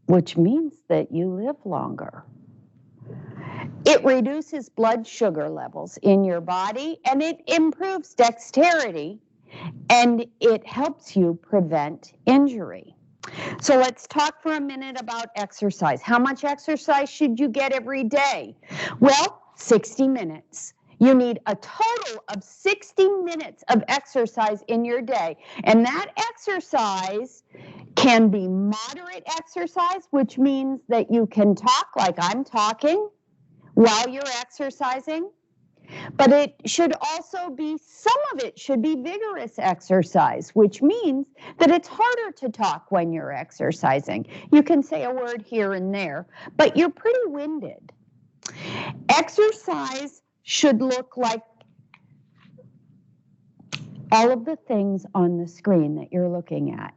which means that you live longer. It reduces blood sugar levels in your body, and it improves dexterity, and it helps you prevent injury. So let's talk for a minute about exercise. How much exercise should you get every day? Well, 60 minutes. You need a total of 60 minutes of exercise in your day. And that exercise can be moderate exercise, which means that you can talk like I'm talking while you're exercising. But it should also be, some of it should be vigorous exercise, which means that it's harder to talk when you're exercising. You can say a word here and there, but you're pretty winded. Exercise should look like all of the things on the screen that you're looking at.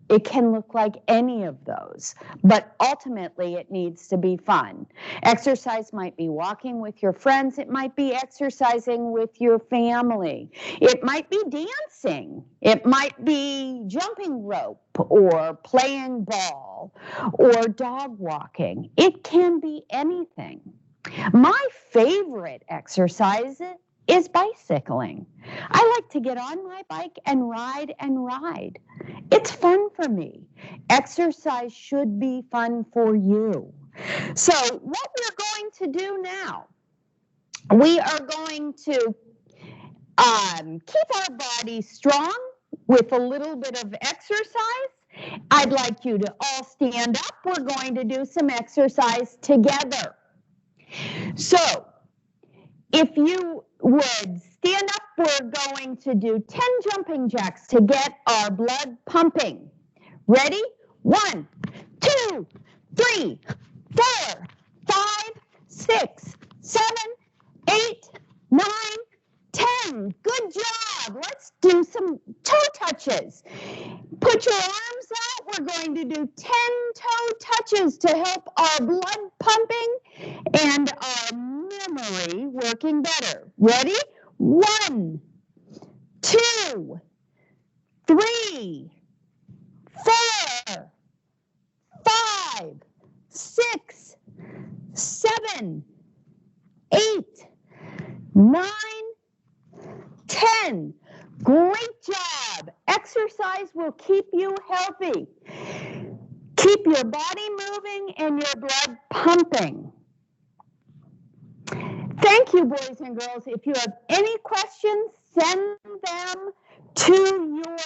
It can look like any of those, but ultimately it needs to be fun. Exercise might be walking with your friends. It might be exercising with your family. It might be dancing. It might be jumping rope or playing ball or dog walking. It can be anything. My favorite exercise is bicycling. I like to get on my bike and ride and ride. It's fun for me. Exercise should be fun for you. So what we're going to do now, we are going to keep our body strong with a little bit of exercise. I'd like you to all stand up. We're going to do some exercise together. So if you would stand up, we're going to do 10 jumping jacks to get our blood pumping. Ready? 1, 2, 3, 4, 5, 6, 7, 8, 9, 10. Good job. Let's do some toe touches. Put your arms out. We're going to do 10 help our blood pumping and our memory working better. Ready? 1, 2, 3, 4, 5, 6, 7, 8, 9, 10. Great job. Exercise will keep you healthy. Keep your body moving and your blood pumping. Thank you, boys and girls. If you have any questions, send them to your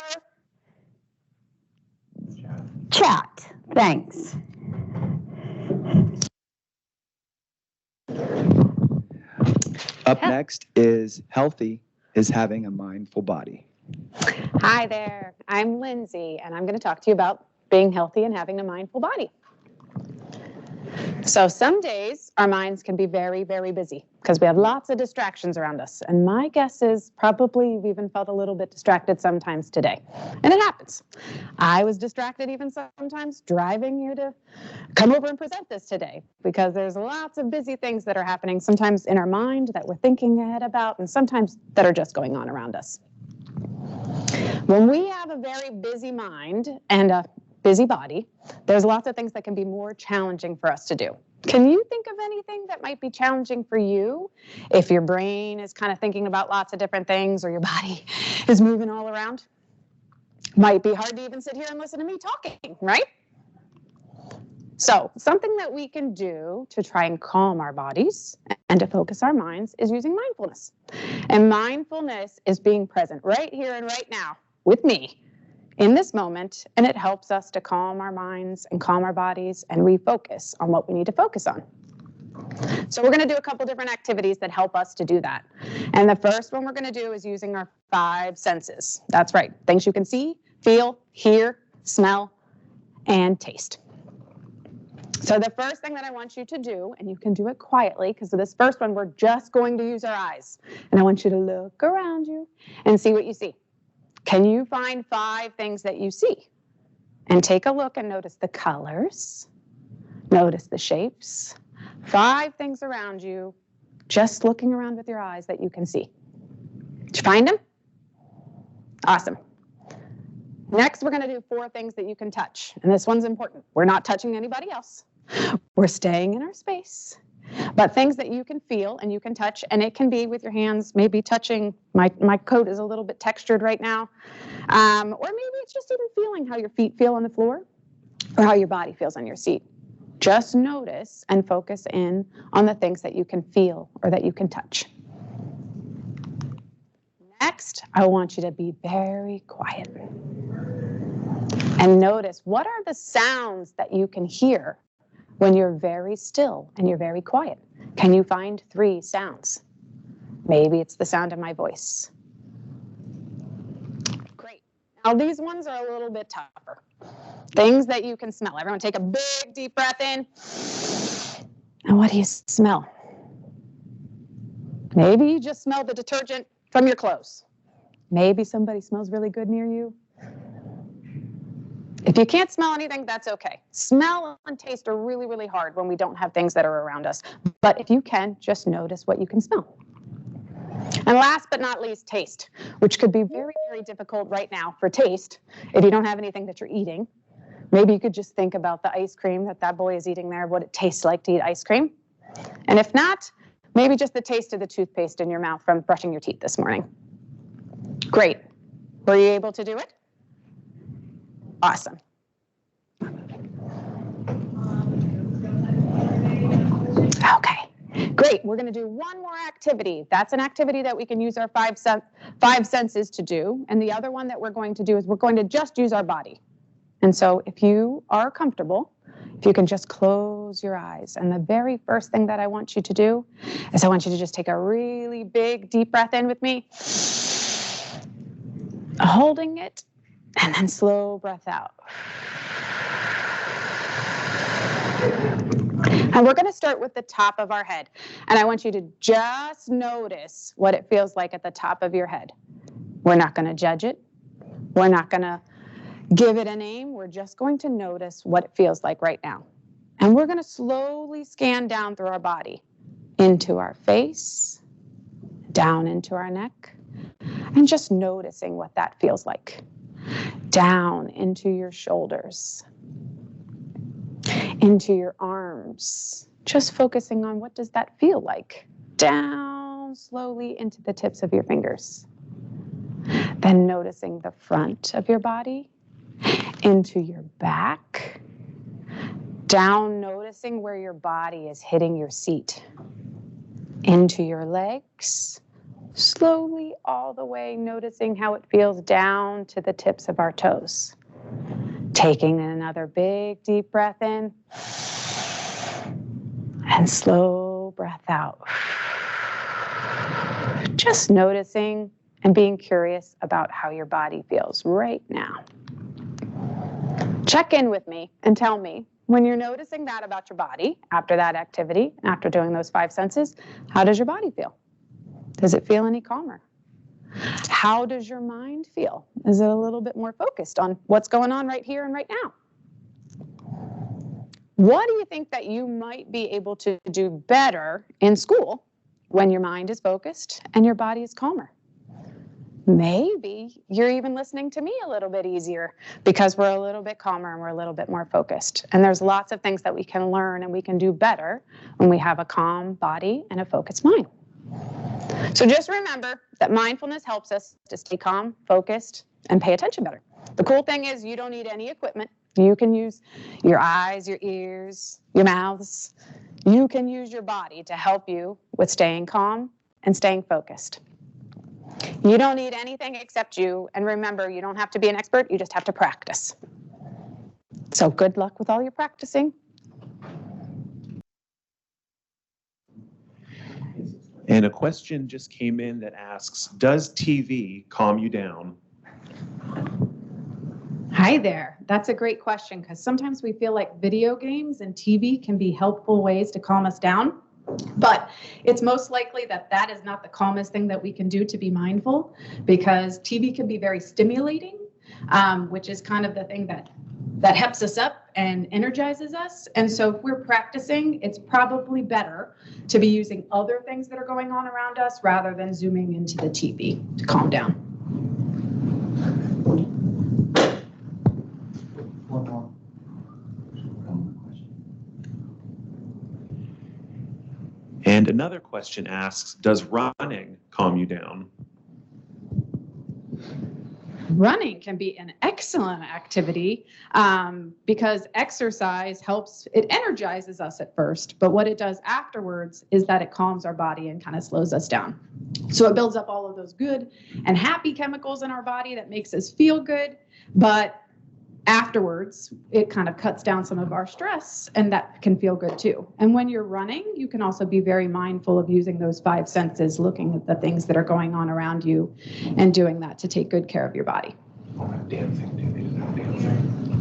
chat. Thanks. Up next is healthy is having a mindful body. Hi there, I'm Lindsay, and I'm going to talk to you about being healthy and having a mindful body. So some days our minds can be very, very busy because we have lots of distractions around us. And my guess is probably you've even felt a little bit distracted sometimes today. And it happens. I was distracted even sometimes driving here to come over and present this today because there's lots of busy things that are happening sometimes in our mind that we're thinking ahead about and sometimes that are just going on around us. When we have a very busy mind and a busy body, there's lots of things that can be more challenging for us to do. Can you think of anything that might be challenging for you if your brain is kind of thinking about lots of different things or your body is moving all around? Might be hard to even sit here and listen to me talking, right? So something that we can do to try and calm our bodies and to focus our minds is using mindfulness. And mindfulness is being present right here and right now with me in this moment, and it helps us to calm our minds and calm our bodies and refocus on what we need to focus on. So we're going to do a couple different activities that help us to do that. And the first one we're going to do is using our 5 senses. That's right, things you can see, feel, hear, smell, and taste. So the first thing that I want you to do, and you can do it quietly, because for this first one, we're just going to use our eyes. And I want you to look around you and see what you see. Can you find 5 things that you see? And take a look and notice the colors, notice the shapes. 5 things around you, just looking around with your eyes that you can see. Did you find them? Awesome. Next, we're going to do 4 things that you can touch. And this one's important. We're not touching anybody else. We're staying in our space. But things that you can feel and you can touch, and it can be with your hands, maybe touching, my coat is a little bit textured right now, or maybe it's just even feeling how your feet feel on the floor or how your body feels on your seat. Just notice and focus in on the things that you can feel or that you can touch. Next, I want you to be very quiet and notice what are the sounds that you can hear when you're very still and you're very quiet. Can you find 3 sounds? Maybe it's the sound of my voice. Great. Now these ones are a little bit tougher. Things that you can smell. Everyone take a big deep breath in. And what do you smell? Maybe you just smell the detergent from your clothes. Maybe somebody smells really good near you. If you can't smell anything, that's okay. Smell and taste are really, really hard when we don't have things that are around us. But if you can, just notice what you can smell. And last but not least, taste, which could be very, very difficult right now for taste if you don't have anything that you're eating. Maybe you could just think about the ice cream that boy is eating there, what it tastes like to eat ice cream. And if not, maybe just the taste of the toothpaste in your mouth from brushing your teeth this morning. Great. Were you able to do it? Awesome. Okay, great. We're going to do one more activity. That's an activity that we can use our 5 senses to do. And the other one that we're going to do is we're going to just use our body. And so if you are comfortable, if you can just close your eyes. And the very first thing that I want you to do is I want you to just take a really big, deep breath in with me, holding it, and then slow breath out. And we're going to start with the top of our head. And I want you to just notice what it feels like at the top of your head. We're not going to judge it. We're not going to give it a name. We're just going to notice what it feels like right now. And we're going to slowly scan down through our body, into our face, down into our neck, and just noticing what that feels like. Down into your shoulders, into your arms, just focusing on what does that feel like. Down slowly into the tips of your fingers. Then noticing the front of your body, into your back, down, noticing where your body is hitting your seat, into your legs, slowly all the way, noticing how it feels down to the tips of our toes. Taking another big deep breath in and slow breath out. Just noticing and being curious about how your body feels right now. Check in with me and tell me, when you're noticing that about your body after that activity, after doing those 5 senses, how does your body feel? Does it feel any calmer? How does your mind feel? Is it a little bit more focused on what's going on right here and right now? What do you think that you might be able to do better in school when your mind is focused and your body is calmer? Maybe you're even listening to me a little bit easier because we're a little bit calmer and we're a little bit more focused. And there's lots of things that we can learn and we can do better when we have a calm body and a focused mind. So just remember that mindfulness helps us to stay calm, focused, and pay attention better. The cool thing is you don't need any equipment. You can use your eyes, your ears, your mouths. You can use your body to help you with staying calm and staying focused. You don't need anything except you. And remember, you don't have to be an expert. You just have to practice. So good luck with all your practicing. And a question just came in that asks, does TV calm you down? Hi there. That's a great question because sometimes we feel like video games and TV can be helpful ways to calm us down. But it's most likely that that is not the calmest thing that we can do to be mindful, because TV can be very stimulating, which is kind of the thing that heps us up and energizes us. And so if we're practicing, it's probably better to be using other things that are going on around us rather than zooming into the TV to calm down. One more. And another question asks, does running calm you down? Running can be an excellent activity because exercise helps, it energizes us at first, but what it does afterwards is that it calms our body and kind of slows us down. So it builds up all of those good and happy chemicals in our body that makes us feel good, but afterwards, it kind of cuts down some of our stress, and that can feel good too. And when you're running, you can also be very mindful of using those 5 senses, looking at the things that are going on around you and doing that to take good care of your body.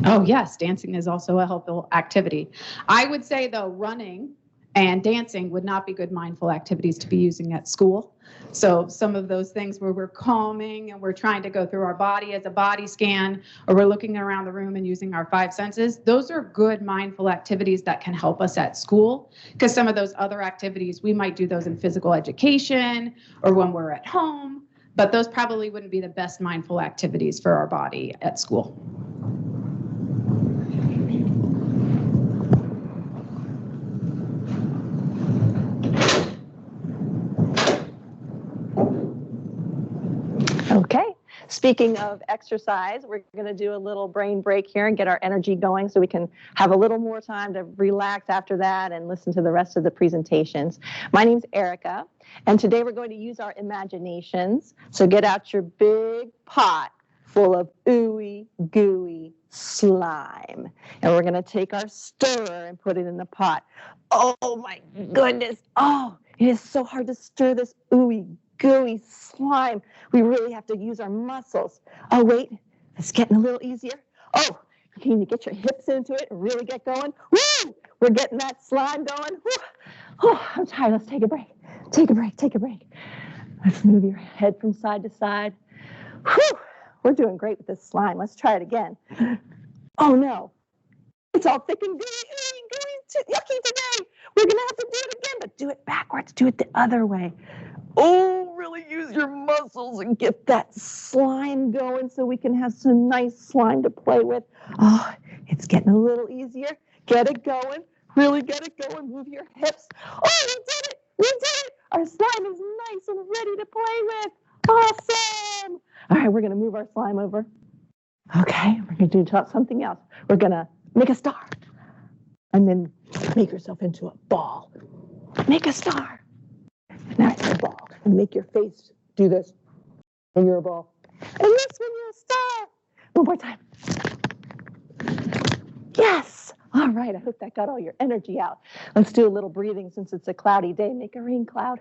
Oh, yes, dancing is also a helpful activity. I would say, though, running and dancing would not be good mindful activities to be using at school. So some of those things where we're calming and we're trying to go through our body as a body scan, or we're looking around the room and using our 5 senses, those are good mindful activities that can help us at school, because some of those other activities, we might do those in physical education or when we're at home, but those probably wouldn't be the best mindful activities for our body at school. Okay, speaking of exercise, we're going to do a little brain break here and get our energy going so we can have a little more time to relax after that and listen to the rest of the presentations. My name's Erica, and today we're going to use our imaginations. So get out your big pot full of ooey gooey slime. And we're going to take our stirrer and put it in the pot. Oh my goodness. Oh, it is so hard to stir this ooey gooey slime. We really have to use our muscles. Oh, wait, it's getting a little easier. Oh, can you get your hips into it and really get going? Woo! We're getting that slime going. Woo! Oh, I'm tired. Let's take a break. Take a break. Take a break. Let's move your head from side to side. Whew! We're doing great with this slime. Let's try it again. Oh, no. It's all thick and gooey, yucky today. We're going to have to do it again, but do it backwards. Do it the other way. Oh, really use your muscles and get that slime going so we can have some nice slime to play with. Oh, it's getting a little easier. Get it going. Really get it going. Move your hips. Oh, we did it. We did it. Our slime is nice and ready to play with. Awesome. All right, we're going to move our slime over. Okay, we're going to do something else. We're going to make a star and then make yourself into a ball. Make a star. Now it's a ball. And make your face do this. And you're a ball. And this one, you're a star. One more time. Yes. All right, I hope that got all your energy out. Let's do a little breathing since it's a cloudy day. Make a rain cloud.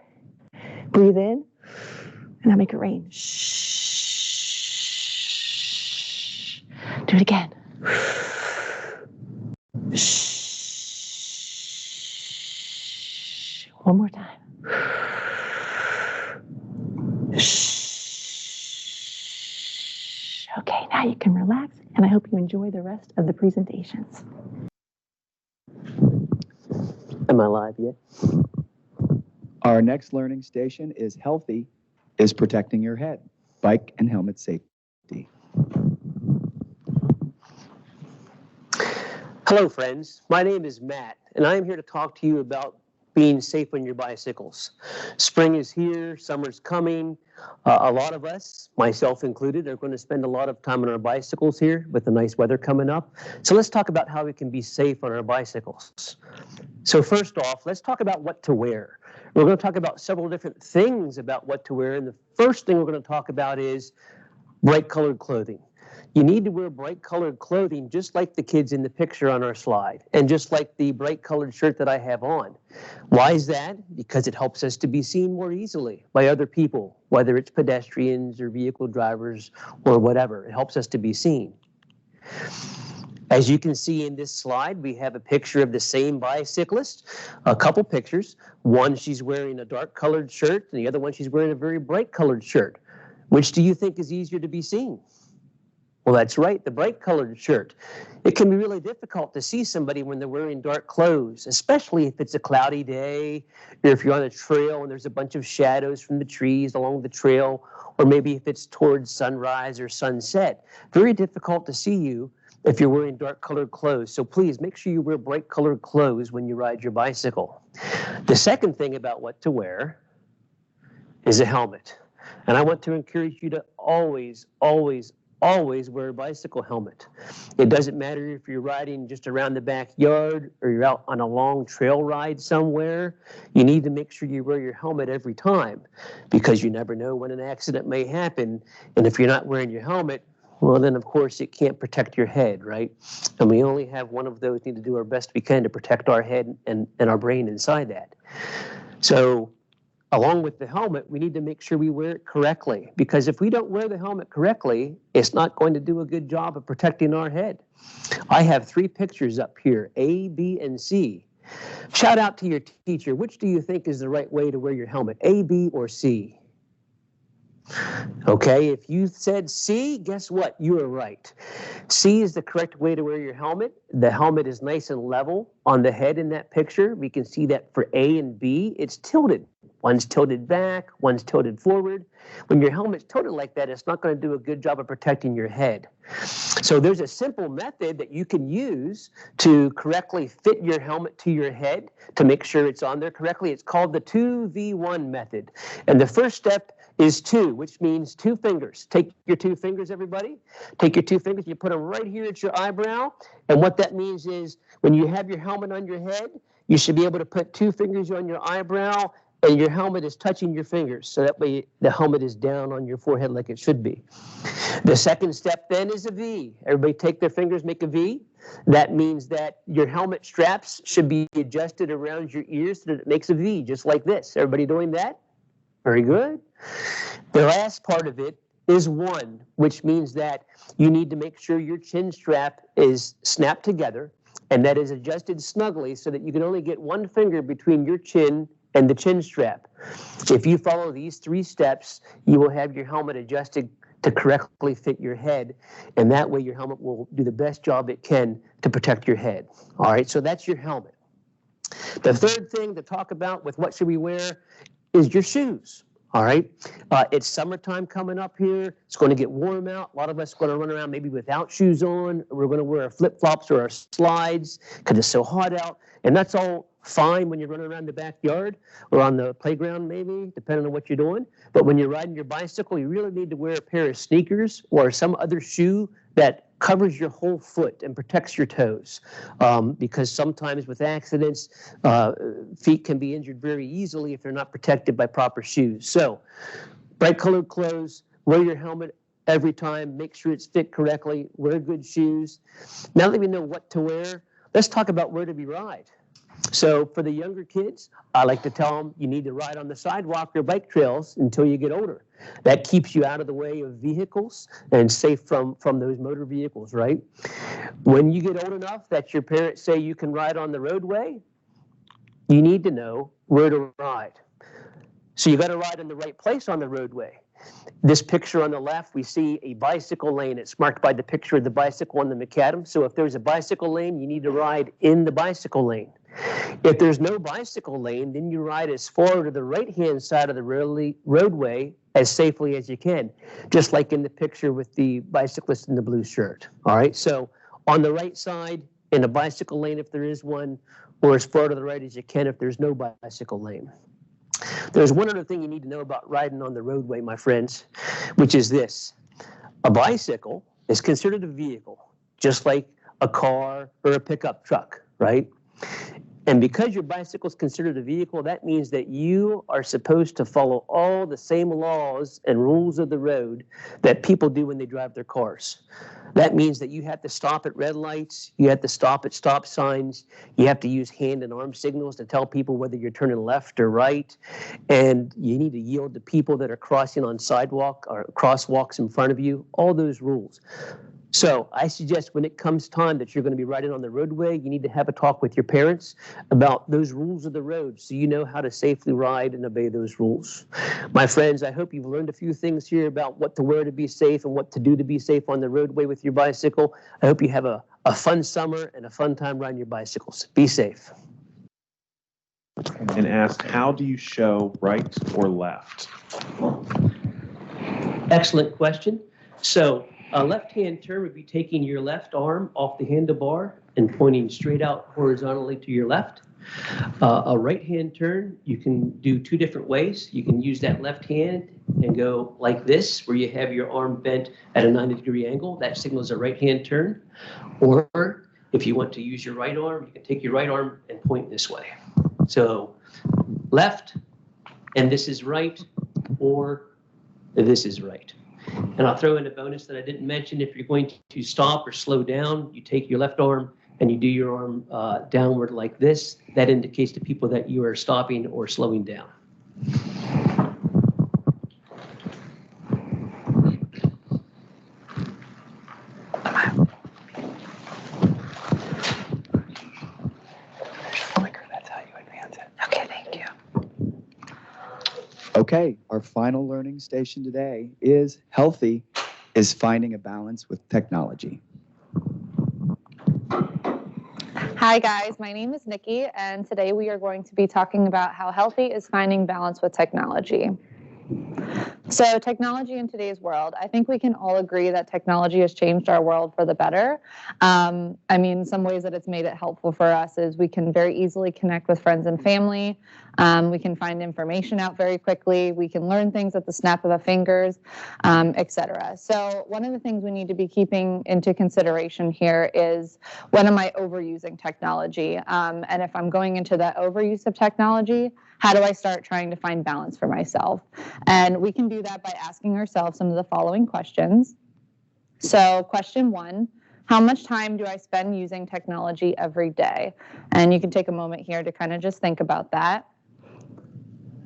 Breathe in. And now make it rain. Shh. Do it again. Shh. One more time. Shh. Okay, now you can relax, and I hope you enjoy the rest of the presentations. Am I live yet? Our next learning station is Healthy is Protecting Your Head, Bike and Helmet Safety. Hello, friends. My name is Matt, and I am here to talk to you about being safe on your bicycles. Spring is here, summer's coming. A lot of us, myself included, are going to spend a lot of time on our bicycles here with the nice weather coming up. So let's talk about how we can be safe on our bicycles. So first off, let's talk about what to wear. We're going to talk about several different things about what to wear, and the first thing we're going to talk about is bright colored clothing. You need to wear bright colored clothing just like the kids in the picture on our slide, and just like the bright colored shirt that I have on. Why is that? Because it helps us to be seen more easily by other people, whether it's pedestrians or vehicle drivers or whatever. It helps us to be seen. As you can see in this slide, we have a picture of the same bicyclist, a couple pictures. One, she's wearing a dark colored shirt, and the other one, she's wearing a very bright colored shirt. Which do you think is easier to be seen? Well, that's right, the bright colored shirt. It can be really difficult to see somebody when they're wearing dark clothes, especially if it's a cloudy day, or if you're on a trail and there's a bunch of shadows from the trees along the trail, or maybe if it's towards sunrise or sunset. Very difficult to see you if you're wearing dark colored clothes. So please make sure you wear bright colored clothes when you ride your bicycle. The second thing about what to wear is a helmet. And I want to encourage you to always wear a bicycle helmet. It doesn't matter if you're riding just around the backyard or you're out on a long trail ride somewhere. You need to make sure you wear your helmet every time, because you never know when an accident may happen. And if you're not wearing your helmet, well, then of course it can't protect your head, right? And we only have one of those. We need to do our best we can to protect our head and our brain inside that. So along with the helmet, we need to make sure we wear it correctly, because if we don't wear the helmet correctly, it's not going to do a good job of protecting our head. I have 3 pictures up here, A, B, and C. Shout out to your teacher. Which do you think is the right way to wear your helmet, A, B, or C? Okay, if you said C, guess what? You are right. C is the correct way to wear your helmet. The helmet is nice and level on the head in that picture. We can see that for A and B, it's tilted. One's tilted back, one's tilted forward. When your helmet's tilted like that, it's not going to do a good job of protecting your head. So there's a simple method that you can use to correctly fit your helmet to your head to make sure it's on there correctly. It's called the 2v1 method. And the first step is 2, which means 2 fingers. Take your 2 fingers, everybody. Take your 2 fingers, you put them right here at your eyebrow. And what that means is when you have your helmet on your head, you should be able to put 2 fingers on your eyebrow, and your helmet is touching your fingers. So that way the helmet is down on your forehead like it should be. The second step then is a V. Everybody take their fingers, make a V. That means that your helmet straps should be adjusted around your ears so that it makes a V, just like this. Everybody doing that? Very good. The last part of it is 1, which means that you need to make sure your chin strap is snapped together and that is adjusted snugly so that you can only get 1 finger between your chin and the chin strap. If you follow these 3 steps, you will have your helmet adjusted to correctly fit your head, and that way your helmet will do the best job it can to protect your head. All right, so that's your helmet. The third thing to talk about with what should we wear is your shoes. All right. It's summertime coming up here. It's going to get warm out. A lot of us are going to run around maybe without shoes on. We're going to wear our flip-flops or our slides because it's so hot out. And that's all fine when you're running around the backyard or on the playground maybe, depending on what you're doing. But when you're riding your bicycle, you really need to wear a pair of sneakers or some other shoe that covers your whole foot and protects your toes. Because sometimes with accidents, feet can be injured very easily if they're not protected by proper shoes. So bright colored clothes, wear your helmet every time, make sure it's fit correctly, wear good shoes. Now that we know what to wear, let's talk about where do we ride. So for the younger kids, I like to tell them you need to ride on the sidewalk or bike trails until you get older. That keeps you out of the way of vehicles and safe from those motor vehicles, right? When you get old enough that your parents say you can ride on the roadway, you need to know where to ride. So you got to ride in the right place on the roadway. This picture on the left, we see a bicycle lane. It's marked by the picture of the bicycle on the macadam. So if there's a bicycle lane, you need to ride in the bicycle lane. If there's no bicycle lane, then you ride as far to the right-hand side of the roadway as safely as you can, just like in the picture with the bicyclist in the blue shirt. All right, so on the right side, in a bicycle lane if there is one, or as far to the right as you can if there's no bicycle lane. There's one other thing you need to know about riding on the roadway, my friends, which is this. A bicycle is considered a vehicle, just like a car or a pickup truck, right? And because your bicycle is considered a vehicle, that means that you are supposed to follow all the same laws and rules of the road that people do when they drive their cars. That means that you have to stop at red lights, you have to stop at stop signs, you have to use hand and arm signals to tell people whether you're turning left or right, and you need to yield to people that are crossing on sidewalk or crosswalks in front of you, all those rules. So I suggest when it comes time that you're going to be riding on the roadway, you need to have a talk with your parents about those rules of the road so you know how to safely ride and obey those rules. My friends, I hope you've learned a few things here about what to wear to be safe and what to do to be safe on the roadway with your bicycle. I hope you have a fun summer and a fun time riding your bicycles. Be safe. And asked, how do you show right or left? Excellent question. So a left-hand turn would be taking your left arm off the handlebar and pointing straight out horizontally to your left. A right-hand turn, you can do two different ways. You can use that left hand and go like this, where you have your arm bent at a 90-degree angle. That signals a right-hand turn. Or if you want to use your right arm, you can take your right arm and point this way. So left, and this is right, or this is right. And I'll throw in a bonus that I didn't mention. If you're going to stop or slow down, you take your left arm and you do your arm downward like this. That indicates to people that you are stopping or slowing down. That's how you advance it. Okay, thank you. Okay, our final learning station today is healthy is finding a balance with technology. Hi guys, my name is Nikki, and today we are going to be talking about how healthy is finding balance with technology. So technology in today's world, I think we can all agree that technology has changed our world for the better. I mean, some ways that it's made it helpful for us is we can very easily connect with friends and family. We can find information out very quickly. We can learn things at the snap of a fingers, etc. So one of the things we need to be keeping into consideration here is, when am I overusing technology? And if I'm going into that overuse of technology, how do I start trying to find balance for myself? And we can do that by asking ourselves some of the following questions. So question 1, how much time do I spend using technology every day? And you can take a moment here to kind of just think about that.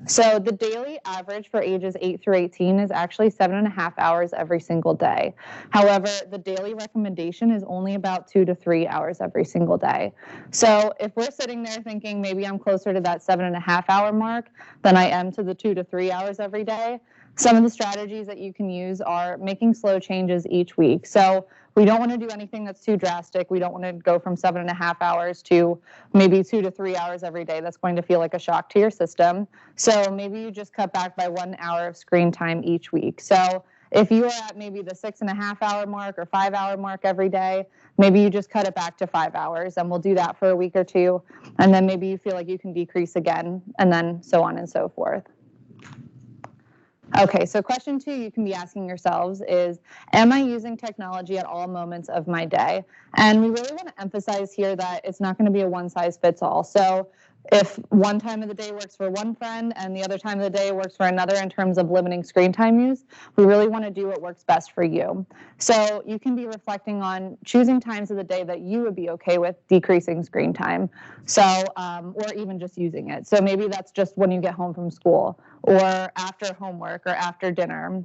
So the daily average for ages 8 through 18 is actually 7.5 hours every single day. However, the daily recommendation is only about 2 to 3 hours every single day. So if we're sitting there thinking maybe I'm closer to that 7.5 hour mark than I am to the 2 to 3 hours every day, Some of the strategies that you can use are making slow changes each week. So we don't want to do anything that's too drastic. We don't want to go from 7.5 hours to maybe 2 to 3 hours every day. That's going to feel like a shock to your system. So maybe you just cut back by 1 hour of screen time each week. So if you are at maybe the 6.5 hour mark or 5 hour mark every day, maybe you just cut it back to 5 hours, and we'll do that for a week or two. And then maybe you feel like you can decrease again, and then so on and so forth. Okay, so question 2 you can be asking yourselves is, am I using technology at all moments of my day? And we really want to emphasize here that it's not going to be a one size fits all. So if one time of the day works for one friend and the other time of the day works for another in terms of limiting screen time use, we really want to do what works best for you. So you can be reflecting on choosing times of the day that you would be okay with decreasing screen time. So, or even just using it. So maybe that's just when you get home from school, or after homework, or after dinner.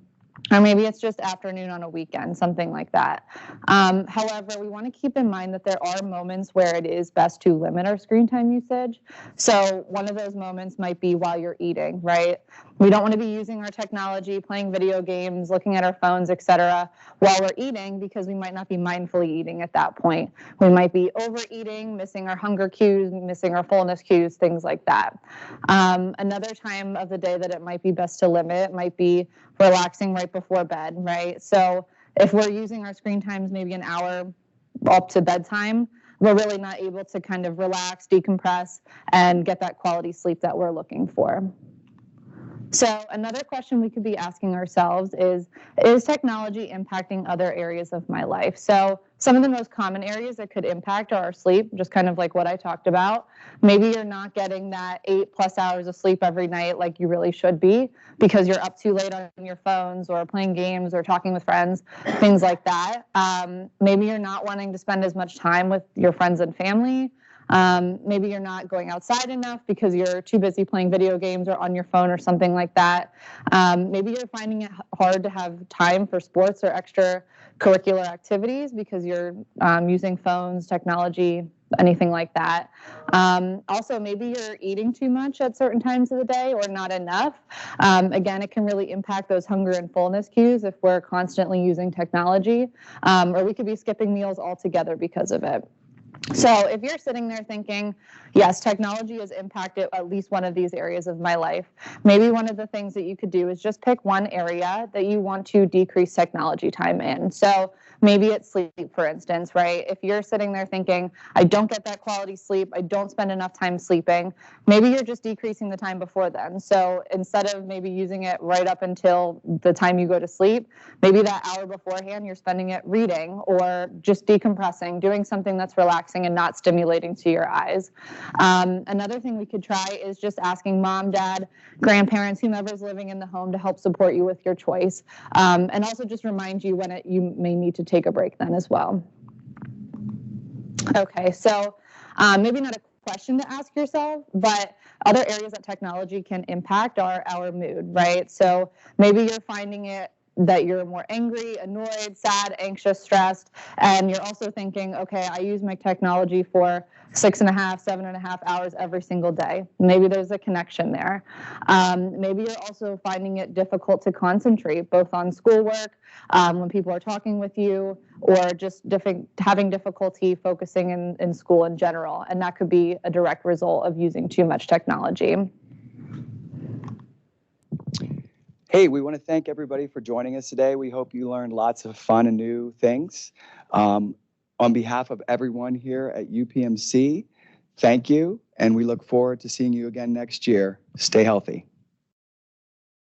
Or maybe it's just afternoon on a weekend, something like that. However, we want to keep in mind that there are moments where it is best to limit our screen time usage. So one of those moments might be while you're eating, right? We don't want to be using our technology, playing video games, looking at our phones, etc., while we're eating, because we might not be mindfully eating at that point. We might be overeating, missing our hunger cues, missing our fullness cues, things like that. Another time of the day that it might be best to limit might be relaxing right before bed, right? So if we're using our screen times maybe an hour up to bedtime, we're really not able to kind of relax, decompress, and get that quality sleep that we're looking for. So another question we could be asking ourselves is technology impacting other areas of my life? So some of the most common areas that could impact are our sleep, just kind of like what I talked about. Maybe you're not getting that 8+ hours of sleep every night like you really should be because you're up too late on your phones or playing games or talking with friends, things like that. Maybe you're not wanting to spend as much time with your friends and family. Maybe you're not going outside enough because you're too busy playing video games or on your phone or something like that. Maybe you're finding it hard to have time for sports or extracurricular activities because you're using phones, technology, anything like that. Also, maybe you're eating too much at certain times of the day or not enough. Again, it can really impact those hunger and fullness cues if we're constantly using technology, or we could be skipping meals altogether because of it. So if you're sitting there thinking, yes, technology has impacted at least one of these areas of my life, maybe one of the things that you could do is just pick one area that you want to decrease technology time in. So maybe it's sleep, for instance, right? If you're sitting there thinking, I don't get that quality sleep, I don't spend enough time sleeping, maybe you're just decreasing the time before then. So instead of maybe using it right up until the time you go to sleep, maybe that hour beforehand you're spending it reading or just decompressing, doing something that's relaxing and not stimulating to your eyes. Another thing we could try is just asking mom, dad, grandparents, whomever's living in the home to help support you with your choice. And also just remind you when you may need to take a break then as well. Okay, so maybe not a question to ask yourself, but other areas that technology can impact are our mood, right? So maybe you're finding it that you're more angry, annoyed, sad, anxious, stressed, and you're also thinking, okay, I use my technology for 6.5, 7.5 hours every single day. Maybe there's a connection there. Maybe you're also finding it difficult to concentrate, both on schoolwork, when people are talking with you, or just having difficulty focusing in school in general. And that could be a direct result of using too much technology. Hey, we want to thank everybody for joining us today. We hope you learned lots of fun and new things. On behalf of everyone here at UPMC, thank you, and we look forward to seeing you again next year. Stay healthy.